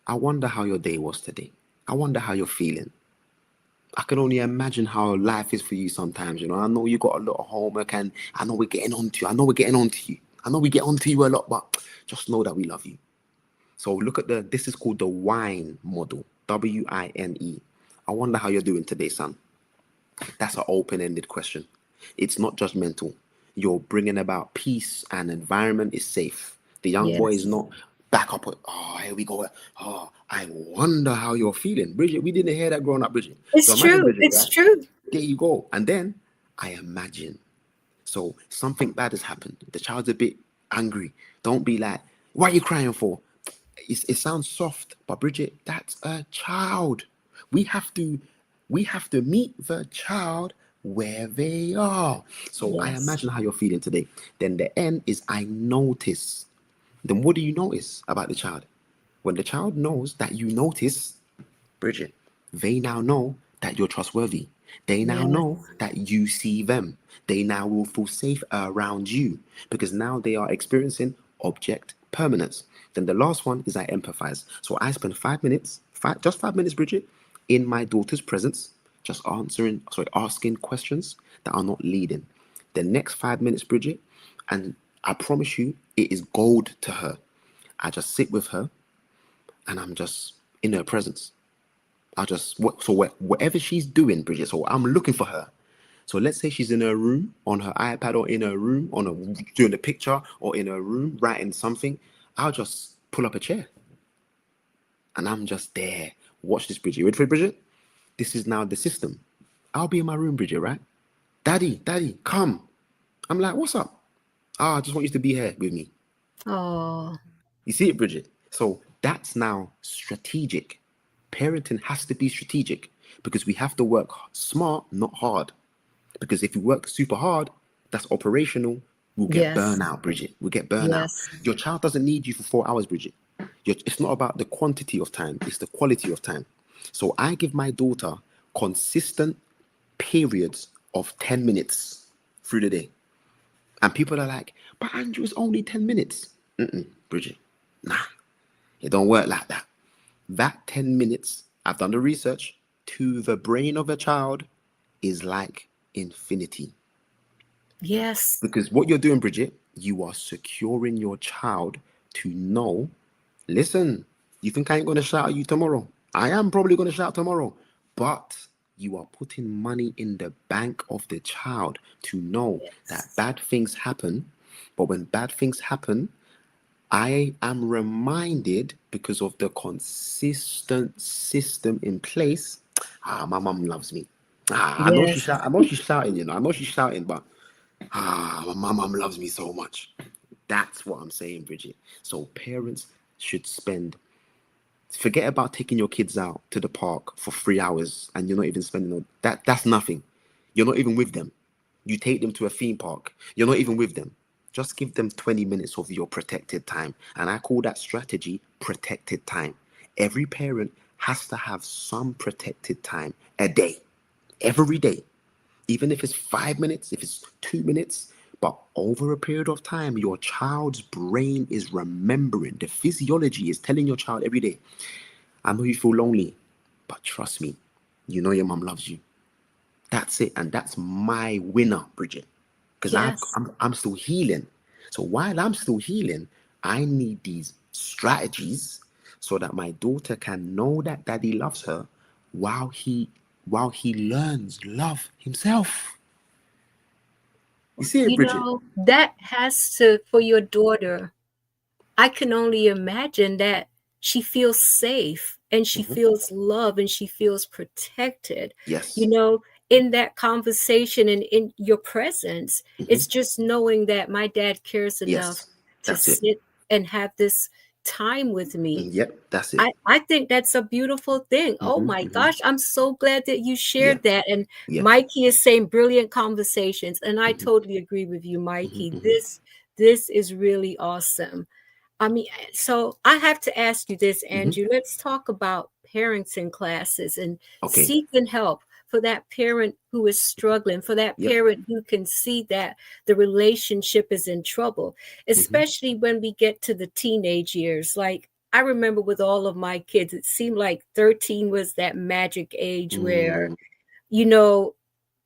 I wonder how your day was today. I wonder how you're feeling. I can only imagine how life is for you sometimes. I know you got a lot of homework, and I know we're getting on to you. I know we're getting on to you. I know we get on to you a lot, but just know that we love you. So look at this is called the WINE model. WINE. I wonder how you're doing today, son. That's an open-ended question. It's not judgmental. You're bringing about peace and environment is safe. The young boy is Yes. not back up. Oh, here we go. Oh, I wonder how you're feeling, Bridget. We didn't hear that growing up, Bridget. So It's imagine, true. Bridget, It's right? true. There you go. And then I imagine. So something bad has happened. The child's a bit angry. Don't be like, what are you crying for? It sounds soft, but Bridget, that's a child. We have to we have to meet the child where they are. So I Yes. imagine how you're feeling today. Then the end is I notice. Then what do you notice about the child? When the child knows that you notice, Bridget, they now know that you're trustworthy. They now Yes. know that you see them. They now will feel safe around you because now they are experiencing object permanence. Then the last one is I empathize. So I spend 5 minutes, just 5 minutes, Bridget, in my daughter's presence, just asking questions that are not leading. The next 5 minutes, Bridget, and I promise you, it is gold to her. I just sit with her and I'm just in her presence. Whatever she's doing, Bridget. So I'm looking for her. So let's say she's in her room on her iPad or in her room doing a picture or in her room writing something. I'll just pull up a chair and I'm just there. Watch this, Bridget. You ready for it, Bridget? This is now the system. I'll be in my room, Bridget, right? Daddy, come. I'm like, what's up? I just want you to be here with me. Oh, You see it, Bridget? So that's now strategic. Parenting has to be strategic because we have to work smart, not hard. Because if you work super hard, that's operational. We'll get yes. burnout, Bridget. We'll get burnout. Yes. Your child doesn't need you for 4 hours, Bridget. It's not about the quantity of time, it's the quality of time. So I give my daughter consistent periods of 10 minutes through the day. And people are like, but Andrew, it's only 10 minutes. Bridget, nah, it don't work like that. That 10 minutes, I've done the research, to the brain of a child is like infinity. Yes. Because what you're doing, Bridget, you are securing your child to know, listen, you think I ain't going to shout at you tomorrow? I am probably going to shout tomorrow. But you are putting money in the bank of the child to know that Yes. bad things happen. But when bad things happen, I am reminded because of the consistent system in place. My mum loves me. Yes. I know she's shouting. I know she's shouting, but my mum loves me so much. That's what I'm saying, Bridget. So parents should spend. Forget about taking your kids out to the park for 3 hours and you're not even spending that. That's nothing. You're not even with them. You take them to a theme park. You're not even with them. Just give them 20 minutes of your protected time. And I call that strategy protected time. Every parent has to have some protected time a day, every day. Even if it's 5 minutes, if it's 2 minutes, but over a period of time, your child's brain is remembering. The physiology is telling your child every day, I know you feel lonely, but trust me, you know your mom loves you. That's it. And that's my winner, Bridget. Because Yes. I'm still healing. So while I'm still healing, I need these strategies so that my daughter can know that daddy loves her while he learns love himself. You see it, You Bridget? know, that has to, for your daughter, I can only imagine that she feels safe and she Hmm. feels love and she feels protected. You Yes. know, in that conversation and in your presence, Hmm. it's just knowing that my dad cares enough Yes. to That's it. sit and have this time with me. Yep. That's it. I think that's a beautiful thing. Oh Hmm. my Hmm. gosh, I'm so glad that you Yeah. shared that. And Yeah. Mikey is saying brilliant conversations, and I Hmm. totally agree with you, Hmm. Mikey. Hmm. This is really awesome. I mean, so I have to ask you this, Hmm. Andrew. Let's talk about parenting classes and Okay. seeking help for that parent who is struggling, for that Yep. parent who can see that the relationship is in trouble, Hmm. especially when we get to the teenage years. Like, I remember with all of my kids, it seemed like 13 was that magic age where, Mm, you know,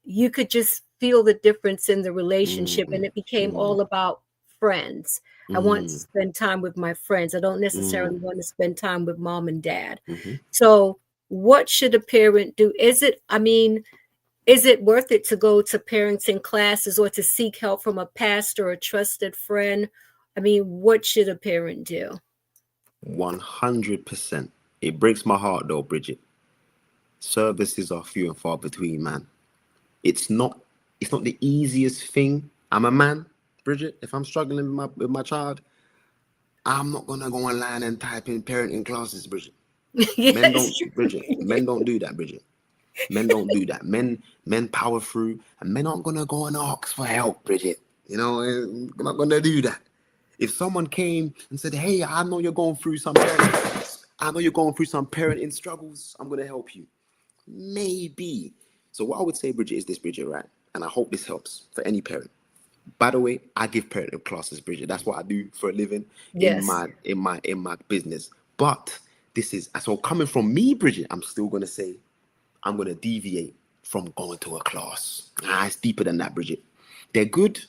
you could just feel the difference in the relationship, and mm, it became mm, all about friends. I want to mm, spend time with my friends. I don't necessarily mm, want to spend time with mom and dad. mhm. So what should a parent do? Is it worth it to go to parenting classes or to seek help from a pastor or a trusted friend? I mean, what should a parent do? 100%. It breaks my heart though, Bridget. Services are few and far between, man. It's not it's not the easiest thing. I'm a man, Bridget. If I'm struggling with my child, I'm not gonna go online and type in parenting classes, Bridget. Men Yes, don't, Bridget. Men don't do that, Bridget. Men don't do that. Men power through, and men aren't gonna go and ask for help, Bridget. They're not gonna do that. If someone came and said, "Hey, I know you're going through some parenting struggles. I'm gonna help you." Maybe. So what I would say, Bridget, is this, Bridget, right? And I hope this helps for any parent. By the way, I give parenting classes, Bridget. That's what I do for a living in yes, my business. But this is so coming from me, Bridget. I'm still gonna say I'm going to deviate from going to a class. It's deeper than that, Bridget. They're good,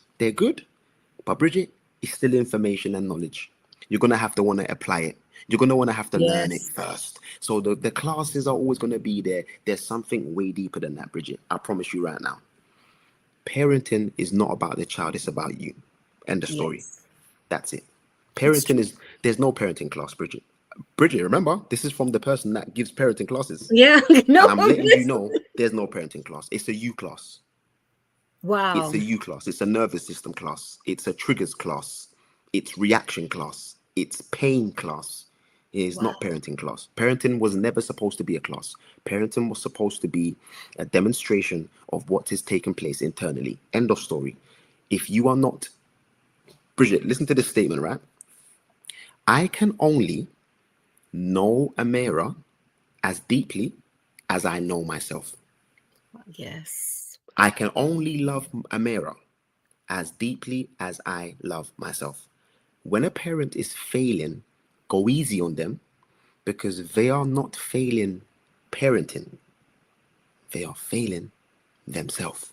but Bridget, it's still information and knowledge. You're going to have to want to apply it. You're going to want to have to learn it yes, first. So the classes are always going to be there. There's something way deeper than that, Bridget. I promise you right now. Parenting is not about the child, it's about you. End of story. yes. That's it. That's Parenting true. is, there's no parenting class, Bridget. Bridget, remember, this is from the person that gives parenting classes. Yeah, And no, I'm letting you know there's no parenting class. It's a U class. It's wow, a U class. It's a nervous system class. It's a triggers class. It's reaction class. It's pain class. It's wow. not parenting class. Parenting was never supposed to be a class. Parenting was supposed to be a demonstration of what is taking place internally. End of story. If you are not, Bridget, listen to this statement, right? I can only know Amira as deeply as I know myself. Yes, I can only love Amira as deeply as I love myself. When a parent is failing, go easy on them because they are not failing parenting, they are failing themselves.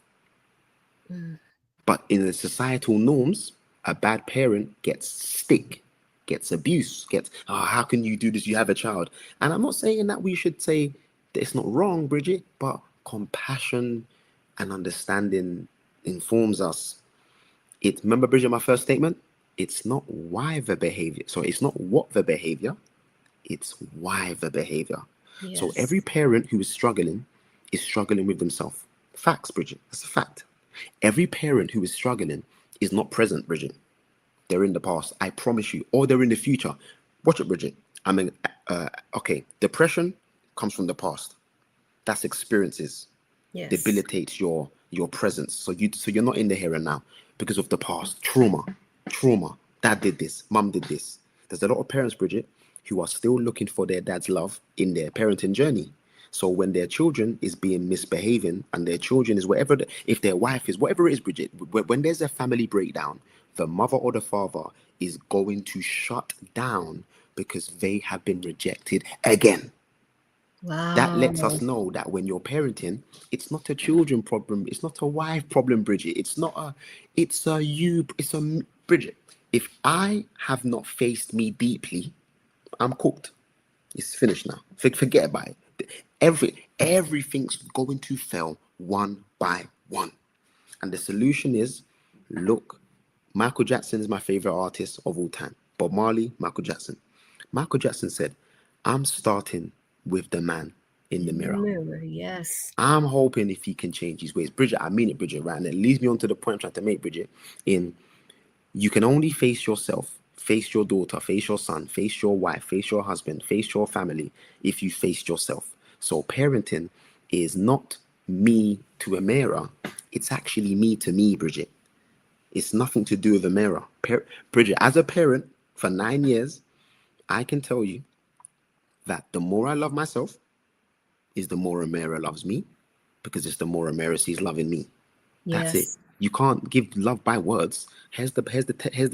mm, But in the societal norms, a bad parent gets stick, gets abuse, gets, how can you do this? You have a child. And I'm not saying that we should say that it's not wrong, Bridget, but compassion and understanding informs us. Remember, Bridget, my first statement? It's not why the behavior. So it's not what the behavior, it's why the behavior. So Yes. every parent who is struggling with themselves. Facts, Bridget. That's a fact. Every parent who is struggling is not present, Bridget. They're in the past. I promise you. Or they're in the future. Watch it, Bridget. I mean, okay. Depression comes from the past. That's experiences. Yes. Debilitates your presence. So you're not in the here and now because of the past. Trauma. Dad did this, mum did this. There's a lot of parents, Bridget, who are still looking for their dad's love in their parenting journey. So when their children is being misbehaving and their children is whatever, if their wife is whatever it is, Bridget, when there's a family breakdown, the mother or the father is going to shut down because they have been rejected again. That lets us Wow. know that when you're parenting, it's not a children problem, it's not a wife problem, Bridget. It's a you, Bridget. If I have not faced me deeply, I'm cooked. It's finished now. Forget about it. Everything's going to fail one by one. And the solution is, look, Michael Jackson is my favorite artist of all time. Bob Marley, Michael Jackson. Michael Jackson said, I'm starting with the man in the In the mirror. mirror. Yes. I'm hoping if he can change his ways. Bridget, I mean it, Bridget, right? And it leads me on to the point I'm trying to make, Bridget. In You can only face yourself, face your daughter, face your son, face your wife, face your husband, face your family if you face yourself. So parenting is not me to a mirror. It's actually me to me, Bridget. It's nothing to do with a mirror. Bridget, as a parent for 9 years, I can tell you that the more I love myself is the more Amira loves me because it's the more Amira sees love in me. That's it. Yes. You can't give love by words. Here's the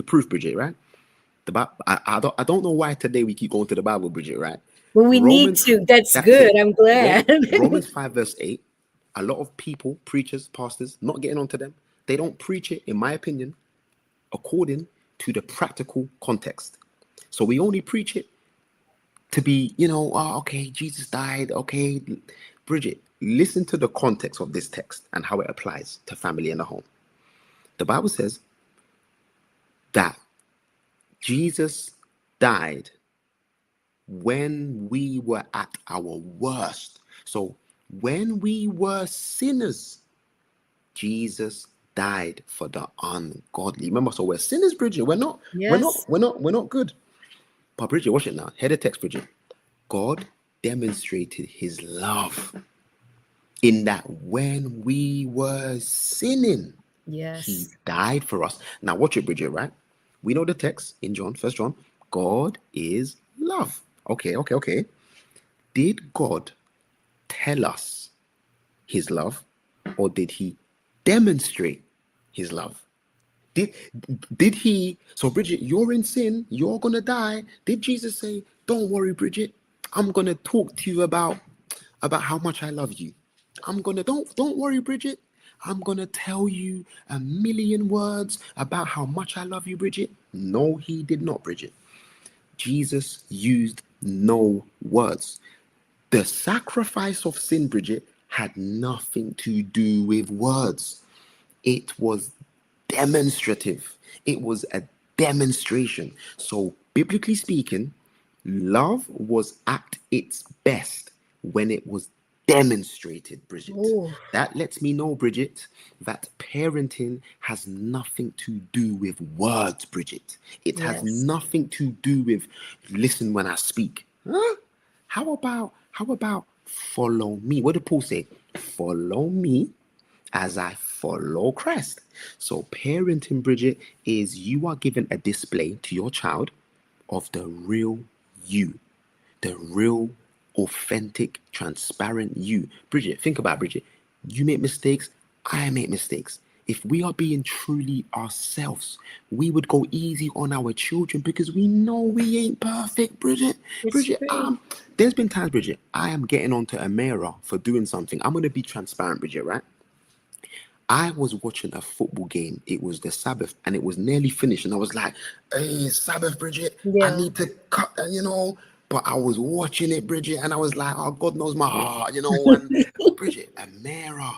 proof, Bridget. Right? The Bible. I don't know why today we keep going to the Bible, Bridget. Right? Well, we need Romans. to. That's That's good. it. I'm glad. Romans 5 verse 8. A lot of people, preachers, pastors, not getting onto them. They don't preach it, in my opinion, according to the practical context. So we only preach it to be, oh, okay, Jesus died. Okay, Bridget, listen to the context of this text and how it applies to family and the home. The Bible says that Jesus died when we were at our worst. So when we were sinners, Jesus died for the ungodly. Remember, so we're sinners, Bridget. We're not, we're not, Yes. we're not, we're not good. But Bridget, watch it now. Hear the text, Bridget. God demonstrated his love in that when we were sinning, he Yes. died for us. Now watch it, Bridget, right? We know the text in John, First John. God is love. Okay. Did God tell us his love, or did he demonstrate his love? Did did he? So Bridget, you're in sin, you're gonna die. Did Jesus say, don't worry, Bridget, I'm gonna talk to you about how much I love you. I'm gonna don't worry, Bridget. I'm gonna tell you a million words about how much I love you, Bridget. No, he did not, Bridget. Jesus used no words. The sacrifice of sin, Bridget, had nothing to do with words. It was demonstrative. It was a demonstration. So, biblically speaking, love was at its best when it was demonstrated, Bridget. Oh, That lets me know, Bridget, that parenting has nothing to do with words, Bridget. It has yes. nothing to do with listen when I speak. Huh? How about follow me? What did Paul say? Follow me as I follow Christ. So parenting, Bridget, is you are given a display to your child of the real you, the real, authentic, transparent you. Bridget, think about it, Bridget. You make mistakes, I make mistakes. If we are being truly ourselves, we would go easy on our children because we know we ain't perfect, Bridget. It's Bridget, true. there's been times, Bridget, I am getting onto a mirror for doing something. I'm gonna be transparent, Bridget, right? I was watching a football game. It was the Sabbath and it was nearly finished. And I was like, hey, Sabbath, Bridget, I Yeah. need to cut, But I was watching it, Bridget, and I was like, oh, God knows my heart. And Bridget, Amira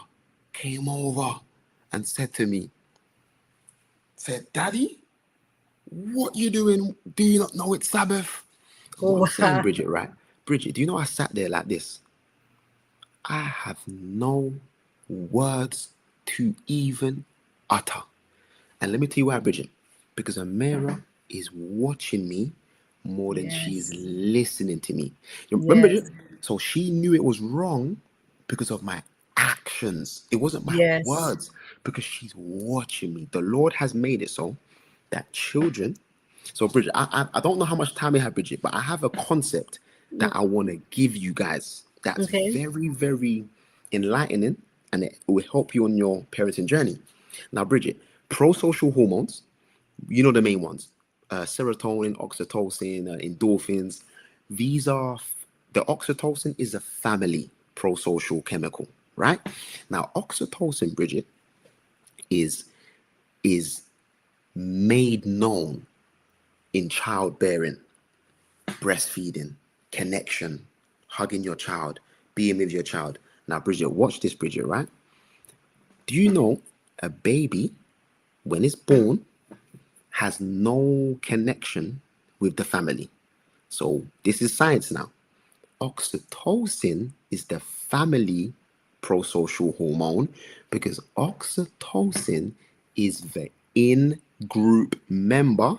came over and said to me, said, Daddy, What you doing? Do you not know it's Sabbath? And what I'm Oh, saying, wow. Bridget, right? Bridget, do you know I sat there like this? I have no words to even utter. And let me tell you why, Bridget. Because Amira is watching me more than she is Yes. listening to me. You remember, Yes. Bridget? So she knew it was wrong because of my actions. It wasn't my Yes. words, because she's watching me. The Lord has made it so that children. So, Bridget, I don't know how much time we have, Bridget, but I have a concept that Mm, I want to give you guys that's okay. very, very enlightening, and it will help you on your parenting journey. Now, Bridget, pro-social hormones, you know the main ones: serotonin, oxytocin, endorphins. These are the oxytocin is a family pro-social chemical, right? Now, oxytocin, Bridget, is is made known in childbearing, breastfeeding, connection, hugging your child, being with your child. Now, Bridget, watch this, Bridget, right? Do you know a baby, when it's born, has no connection with the family? So, this is science now. Oxytocin is the family pro-social hormone, because oxytocin is the in-group member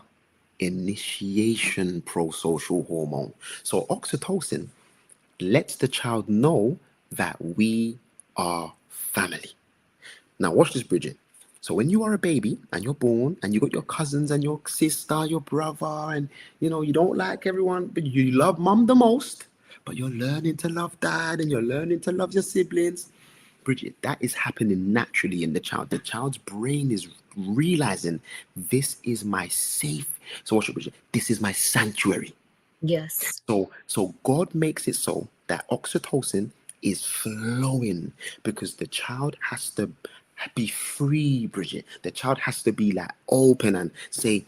initiation pro-social hormone. So oxytocin lets the child know that we are family. Now watch this, Bridget. So when you are a baby and you're born and you got your cousins and your sister, your brother, and you don't like everyone, but you love mom the most, but you're learning to love dad and you're learning to love your siblings. Bridget, that is happening naturally in the child. The child's brain is realizing this is my safe. So watch it, Bridget. This is my sanctuary. Yes. So God makes it so that oxytocin is flowing, because the child has to be free, Bridget. The child has to be like open and say,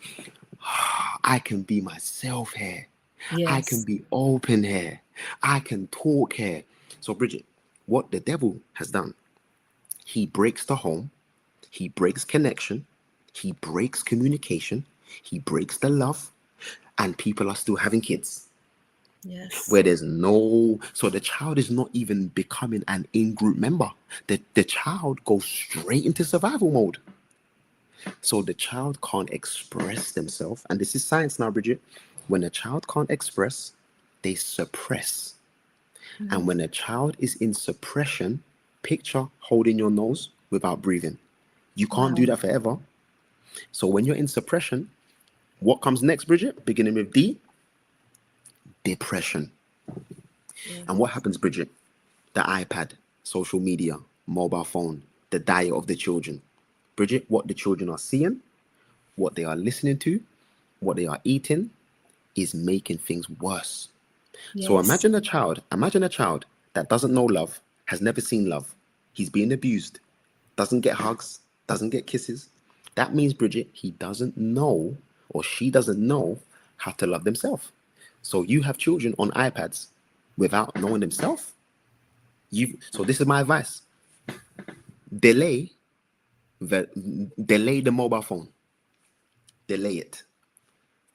"Ah, I can be myself here. I can Yes. be open here. I can talk here." So, Bridget, what the devil has done, he breaks the home, he breaks connection, he breaks communication, he breaks the love, and people are still having kids Yes. where there's no, so the child is not even becoming an in-group member. The child goes straight into survival mode. So the child can't express themselves, and this is science now, Bridget. When a child can't express, they suppress. And Mhm. when a child is in suppression, picture holding your nose without breathing. You can't do Wow. that forever. So when you're in suppression, what comes next, Bridget? Beginning with D, depression. And what Mhm. happens, Bridget? The iPad, social media, mobile phone, the diet of the children. Bridget, what the children are seeing, what they are listening to, what they are eating is making things worse. So Yes. imagine a child that doesn't know love, has never seen love. He's being abused, doesn't get hugs, doesn't get kisses. That means, Bridget, he doesn't know, or she doesn't know how to love themselves. So you have children on iPads without knowing themselves. So this is my advice. Delay the delay the mobile phone. Delay it.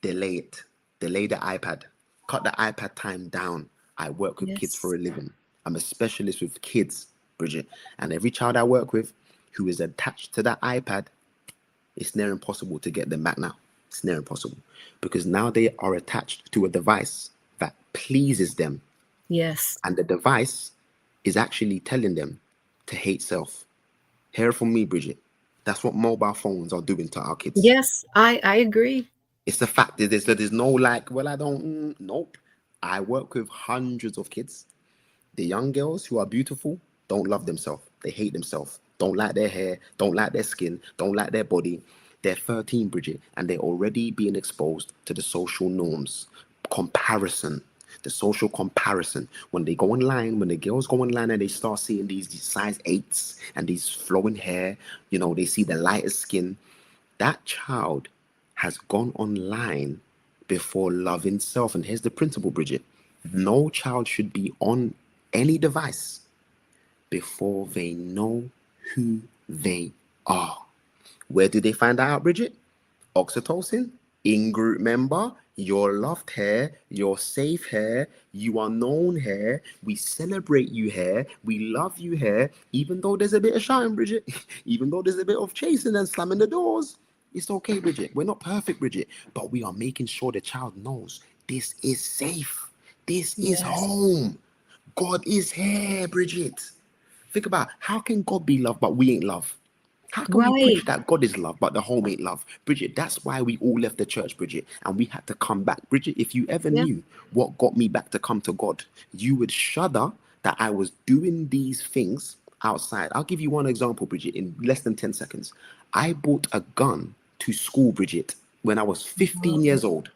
Delay it. Delay the iPad. Cut the iPad time down. I work with kids Yes. for a living. I'm a specialist with kids, Bridget. And every child I work with who is attached to that iPad, it's near impossible to get them back now. It's near impossible. Because now they are attached to a device that pleases them. Yes. And the device is actually telling them to hate self. Hear from me, Bridget. That's what mobile phones are doing to our kids. Yes. I agree. It's the fact that there's no like, well, I don't, nope. I work with hundreds of kids. The young girls who are beautiful don't love themselves. They hate themselves. Don't like their hair, don't like their skin, don't like their body. They're 13, Bridget, and they're already being exposed to the social norms, comparison, the social comparison. When they go online, when the girls go online and they start seeing these size 8s and these flowing hair, they see the lighter skin. That child has gone online before loving self. And here's the principle, Bridget: no child should be on any device before they know who they are. Where do they find that out, Bridget? Oxytocin? in-group member, you're loved here, you're safe here, you are known here, we celebrate you here, we love you here, even though there's a bit of shouting, Bridget, even though there's a bit of chasing and slamming the doors. It's okay, Bridget. We're not perfect, Bridget, but we are making sure the child knows this is safe. This is Yes. home. God is here, Bridget. Think about, how can God be love but we ain't love? How can we Right. preach that God is love but the home ain't love? Bridget, that's why we all left the church, Bridget, and we had to come back. Bridget, if you ever Yeah. knew what got me back to come to God, you would shudder that I was doing these things outside. I'll give you one example, Bridget, in less than 10 seconds. I bought a gun to school, Bridget, when I was 15 Wow. years old.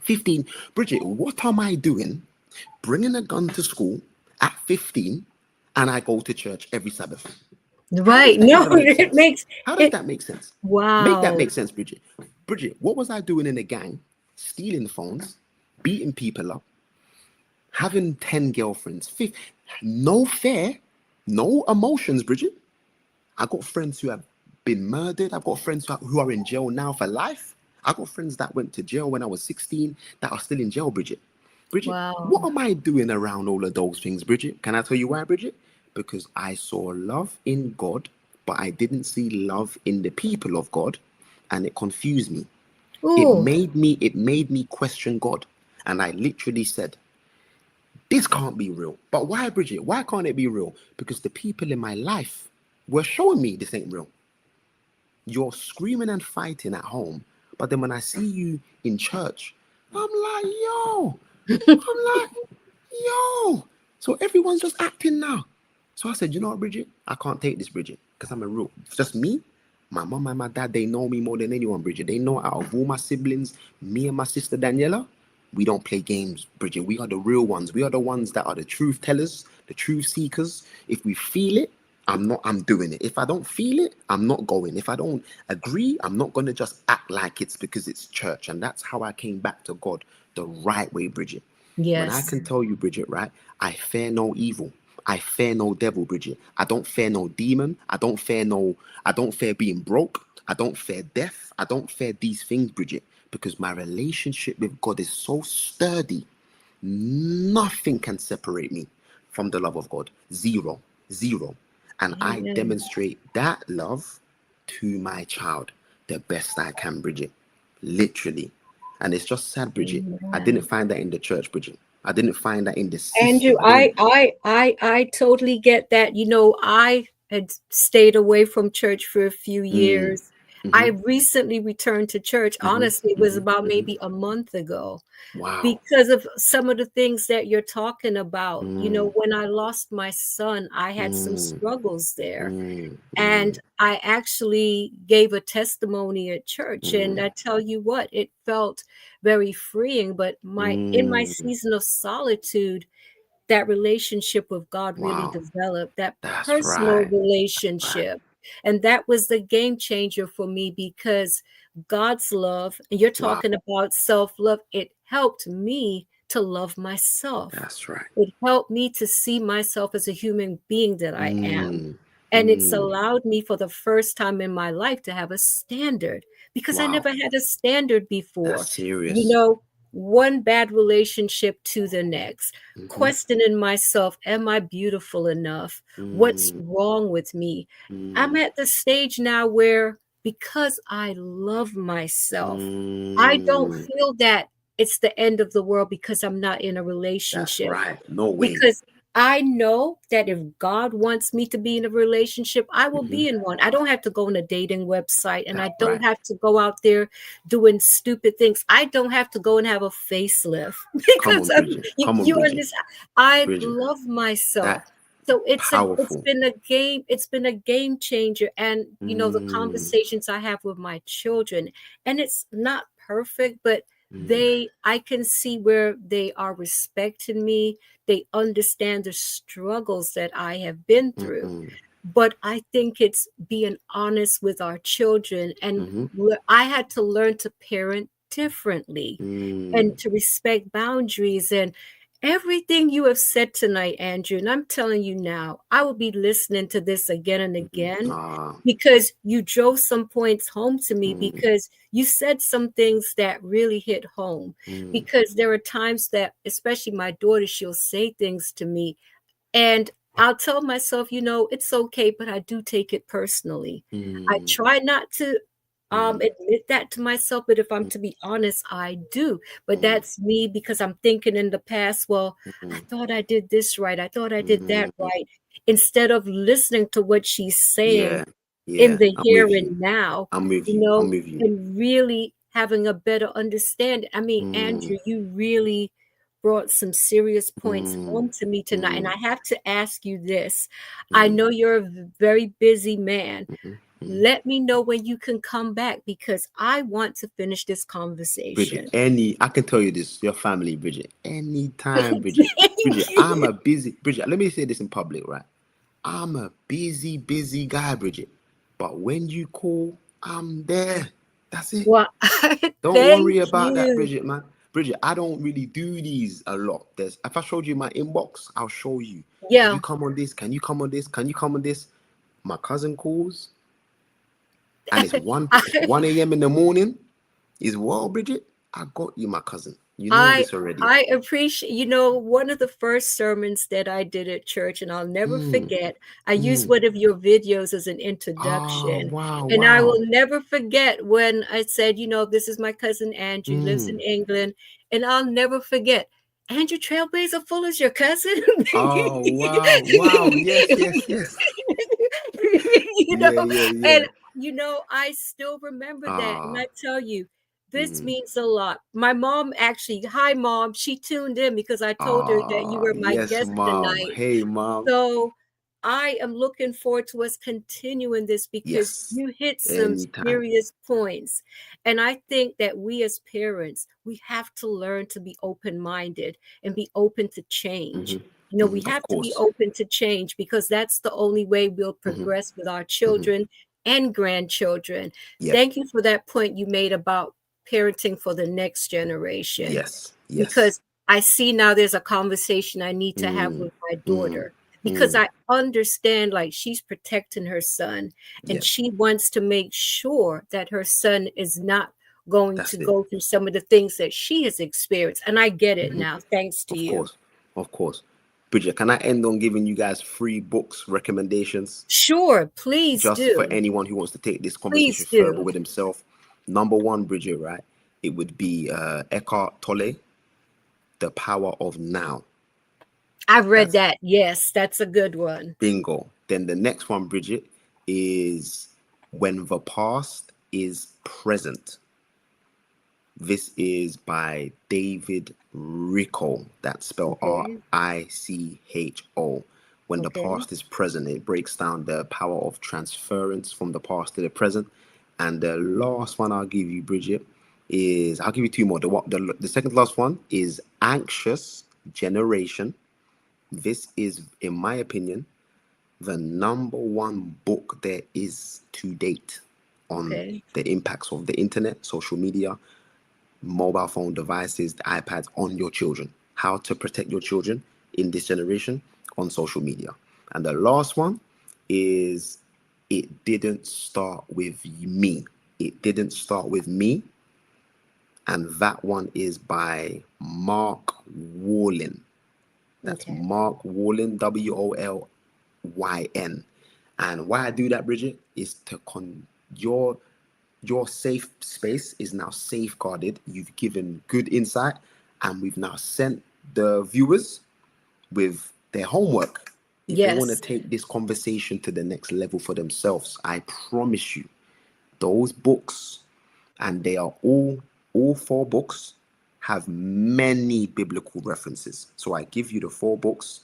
15. Bridget, what am I doing bringing a gun to school at 15 and I go to church every Sabbath? How does Right. that No, even make it sense? makes How does it. that make sense? Make that Wow. make sense, Bridget. Bridget, what was I doing in a gang? Stealing phones, beating people up, having 10 girlfriends, no fair, no emotions, Bridget. I got friends who have been murdered. I've got friends who are in jail now for life. I got friends that went to jail when I was 16 that are still in jail, Bridget. Bridget, what Wow. am I doing around all of those things, Bridget? Can I tell you why, Bridget? Because I saw love in God, but I didn't see love in the people of God, and it confused me. Oh, It made me question God. And I literally said, this can't be real. But why, Bridget? Why can't it be real? Because the people in my life were showing me this ain't real. You're screaming and fighting at home, but then when I see you in church, I'm like, yo. So everyone's just acting now. So I said, you know what, Bridget? I can't take this, Bridget, because I'm a real. It's just me, my mom and my dad, they know me more than anyone, Bridget. They know out of all my siblings, me and my sister Daniela, we don't play games, Bridget. We are the real ones. We are the ones that are the truth tellers, the truth seekers. If we feel it, I'm doing it. If I don't feel it, I'm not going. If I don't agree, I'm not going to just act like it's because it's church. And that's how I came back to God the right way, Bridget. When I yes. can tell you, Bridget, right? I fear no evil. I fear no devil, Bridget. I don't fear no demon. I don't fear being broke. I don't fear death. I don't fear these things, Bridget, because my relationship with God is so sturdy. Nothing can separate me from the love of God. Zero, zero. And I Amen. demonstrate that love to my child the best I can, Bridget. Literally. And it's just sad, Bridget. I didn't Amen. find that in the church, Bridget. I didn't find that in the Andrew, system. I didn't. I totally get that. I had stayed away from church for a few Mm, years. I mm-hmm, recently returned to church. mm-hmm, Honestly, it was mm-hmm, about mm-hmm. maybe a month ago Wow. because of some of the things that you're talking about. Mm, When I lost my son, I had some mm, struggles there. mm, And mm, I actually gave a testimony at church, and mm, I tell you what, it felt very freeing. But my in my mm. season of solitude, that relationship with God really Wow. developed, that That's personal right. Right. relationship. And that was the game changer for me because God's love, and you're Wow. talking about self love, it helped me to love myself. That's right. It helped me to see myself as a human being that I am. Mm, And it's mm. allowed me for the first time in my life to have a standard because I Wow. never had a standard That's before. You serious. know, one bad relationship to the next, Mm-hmm. questioning myself, am I beautiful enough? What's Mm, wrong with me? I'm mm, at the stage now where because I love myself, I don't mm. feel that it's the end of the world because I'm not in a That's relationship. right. No way. Because I know that if God wants me to be in a relationship, I will Mm-hmm. be in one. I don't have to go on a dating website and That's I don't right. have to go out there doing stupid things. I don't have to go and have a facelift Come because on, Bridget. Come on, you Bridget. understand. I Bridget. love myself. That So it's powerful. been a game changer. And the Mm, conversations I have with my children, and it's not perfect, but mm, I can see where they are respecting me. They understand the struggles that I have been through. mm-mm, But I think it's being honest with our children. And mm-hmm, I had to learn to parent differently and mm, to respect boundaries. And Everything you have said tonight, Andrew, and I'm telling you now, I will be listening to this again and again Ah, because you drove some points home to me mm, because you said some things that really hit home. mm, Because there are times that, especially my daughter, she'll say things to me and I'll tell myself, it's okay, but I do take it personally. I mm, try not to mm, admit that to myself, but if I'm to be honest, I do. But mm, that's me because I'm thinking in the past, well, I mm, thought I did this right. I thought I did that mm. right. Instead of listening to what she's saying Yeah, in yeah, the I'm here with you. and now, I'm with you. I'm with you. and really having a better understanding. I mean, Mm, Andrew, you really brought some serious points mm, home to me tonight. And mm, I have to ask you this. I mm, know you're a very busy man. mm, mm. Let me know when you can come back because I want to finish this Bridget, conversation. I can tell you this, your family, Bridget, anytime, Bridget. Thank Bridget, I'm you. a busy, Bridget, let me say this in public, right? I'm a busy, busy guy, Bridget. But when you call, I'm there. That's it. Well, Don't thank worry about that, you. Bridget, man. Bridget, I don't really do these a lot. If I showed you my inbox, I'll show you. Can Yeah. you come on this? Can you come on this? Can you come on this? My cousin calls, and it's I, 1 a.m. in the morning. Is well, Bridget. I got you, my cousin. You know I this already. I appreciate, one of the first sermons that I did at church, and I'll never Mm, forget, I used mm. one of your videos as an Oh, introduction. wow, And I will wow. never forget when I said, this is my cousin Andrew, lives in Mm. England. And I'll never forget, Andrew Trailblazer Full is your cousin? Oh, wow, wow. Yes, yes, yes. you Yeah, know, yeah, and yeah. I still remember that. And Ah, I tell you, this mm. means a lot. My mom actually, hi mom, she tuned in because I told her that you Ah, were my yes, guest mom. tonight. Hey, mom. So I am looking forward to us continuing this because Yes, you hit some anytime. serious points. And I think that we as parents, we have to learn to be open-minded and be open to change. Hmm. We Hmm. Of have to be course. open to change because that's the only way we'll Hmm. progress with our Hmm. children and grandchildren. Yep. Thank you for that point you made about parenting for the next generation Yes, yes. because I see now there's a conversation I need to have Mm, with my mm, daughter because mm. I understand like she's protecting her son and Yeah, she wants to make sure that her son is not going to that's it. go through some of the things that she has experienced. And I get it Hmm. now, thanks to Of you. course, of course. Bridget, can I end on giving you guys free books recommendations Sure, please just for do. anyone who wants to take this conversation Please further do. with himself? Number one, Bridget, right? It would be Eckhart Tolle, The Power of Now. I've read That's that. Yes, that's a good one. bingo. Then the next one, Bridget, is When the Past is Present. This is by David Richo. That's spelled Okay. Richo. When the Okay. past is present, it breaks down the power of transference from the past to the present. And the last one I'll give you, Bridget, is I'll give you two more. The second last one is Anxious Generation. This is, in my opinion, the number one book there is to date on Okay. the impacts of the internet, social media, mobile phone devices, the iPads on your children, how to protect your children in this generation on social media. And the last one is It Didn't Start With Me. It Didn't Start With Me. And that one is by Mark Wallin. That's Okay. Mark Wallin, Wolyn. And why I do that, Bridget, is to your safe space is now safeguarded. You've given good insight, and we've now sent the viewers with their homework. If they want to Yes. take this conversation to the next level for themselves, I promise you, those books, and they are all four books have many biblical references. So I give you the four books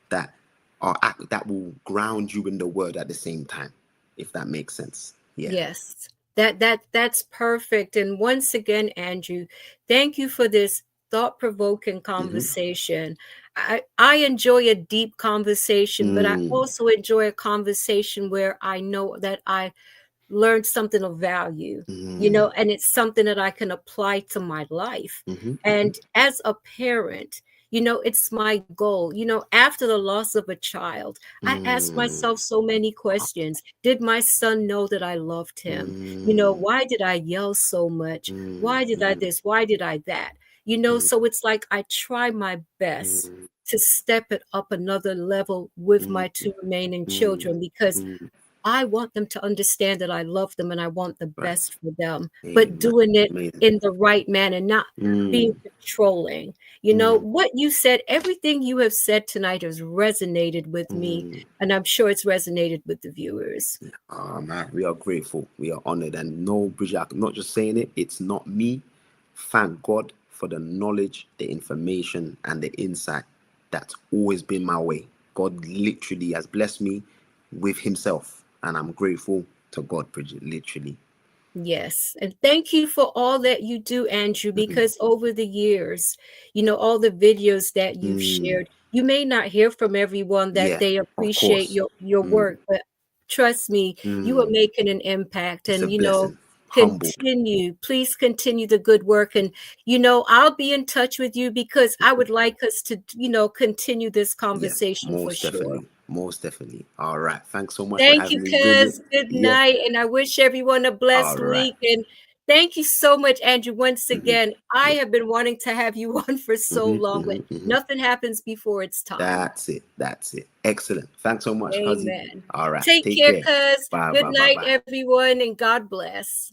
that that will ground you in the word at the same time, if that makes sense. Yeah. Yes, that's perfect. And once again, Andrew, thank you for this thought-provoking Hmm. conversation. I enjoy a deep conversation, but I Mm, also enjoy a conversation where I know that I learned something of value, mm, and it's something that I can apply to my life. hmm, hmm. And as a parent, It's my goal. After the loss of a child, I asked Mm, myself so many questions. Did my son know that I loved him? mm, Why did I yell so much? mm, Why did I mm, this? Why did I that? mm, So it's like I try my best mm, to step it up another level with mm, my two remaining mm, children, because mm. I want them to understand that I love them and I want the Right. best for them, but Amen. doing it Amazing. in the right manner, not being Mm, controlling. mm, What you said, everything you have said tonight has resonated with me, mm. and I'm sure it's resonated with the viewers. Oh man, we are grateful. We are honored. And no, Bridget, I'm not just saying it, it's not me. Thank God for the knowledge, the information, and the insight that's always been my way. God literally has blessed me with Himself. And I'm grateful to God, Bridget, literally. Yes. And thank you for all that you do, Andrew, Mm, because over the years, all the videos that you've mm, shared, you may not hear from everyone that yeah, they of appreciate course. your Mm, work, but trust me, you are mm. making an impact. It's a And, blessing. Humbled. please continue the good work. And, I'll be in touch with you because I would like us to, continue this Yeah, conversation for most sure. definitely. Most definitely. All right. Thanks so much for Thank you, having me, Bridget. cuz. Good Yeah. night. And I wish everyone a All blessed right. week. And thank you so much, Andrew. Once Hmm. again, I Yeah. have been wanting to have you on for so long, but Hmm. nothing happens before it's time. That's it. That's it. Excellent. Thanks so much, Cuzzy. Amen. All right. Take Take care, care. cuz. Bye, Good bye, bye, night, bye. everyone, and God bless.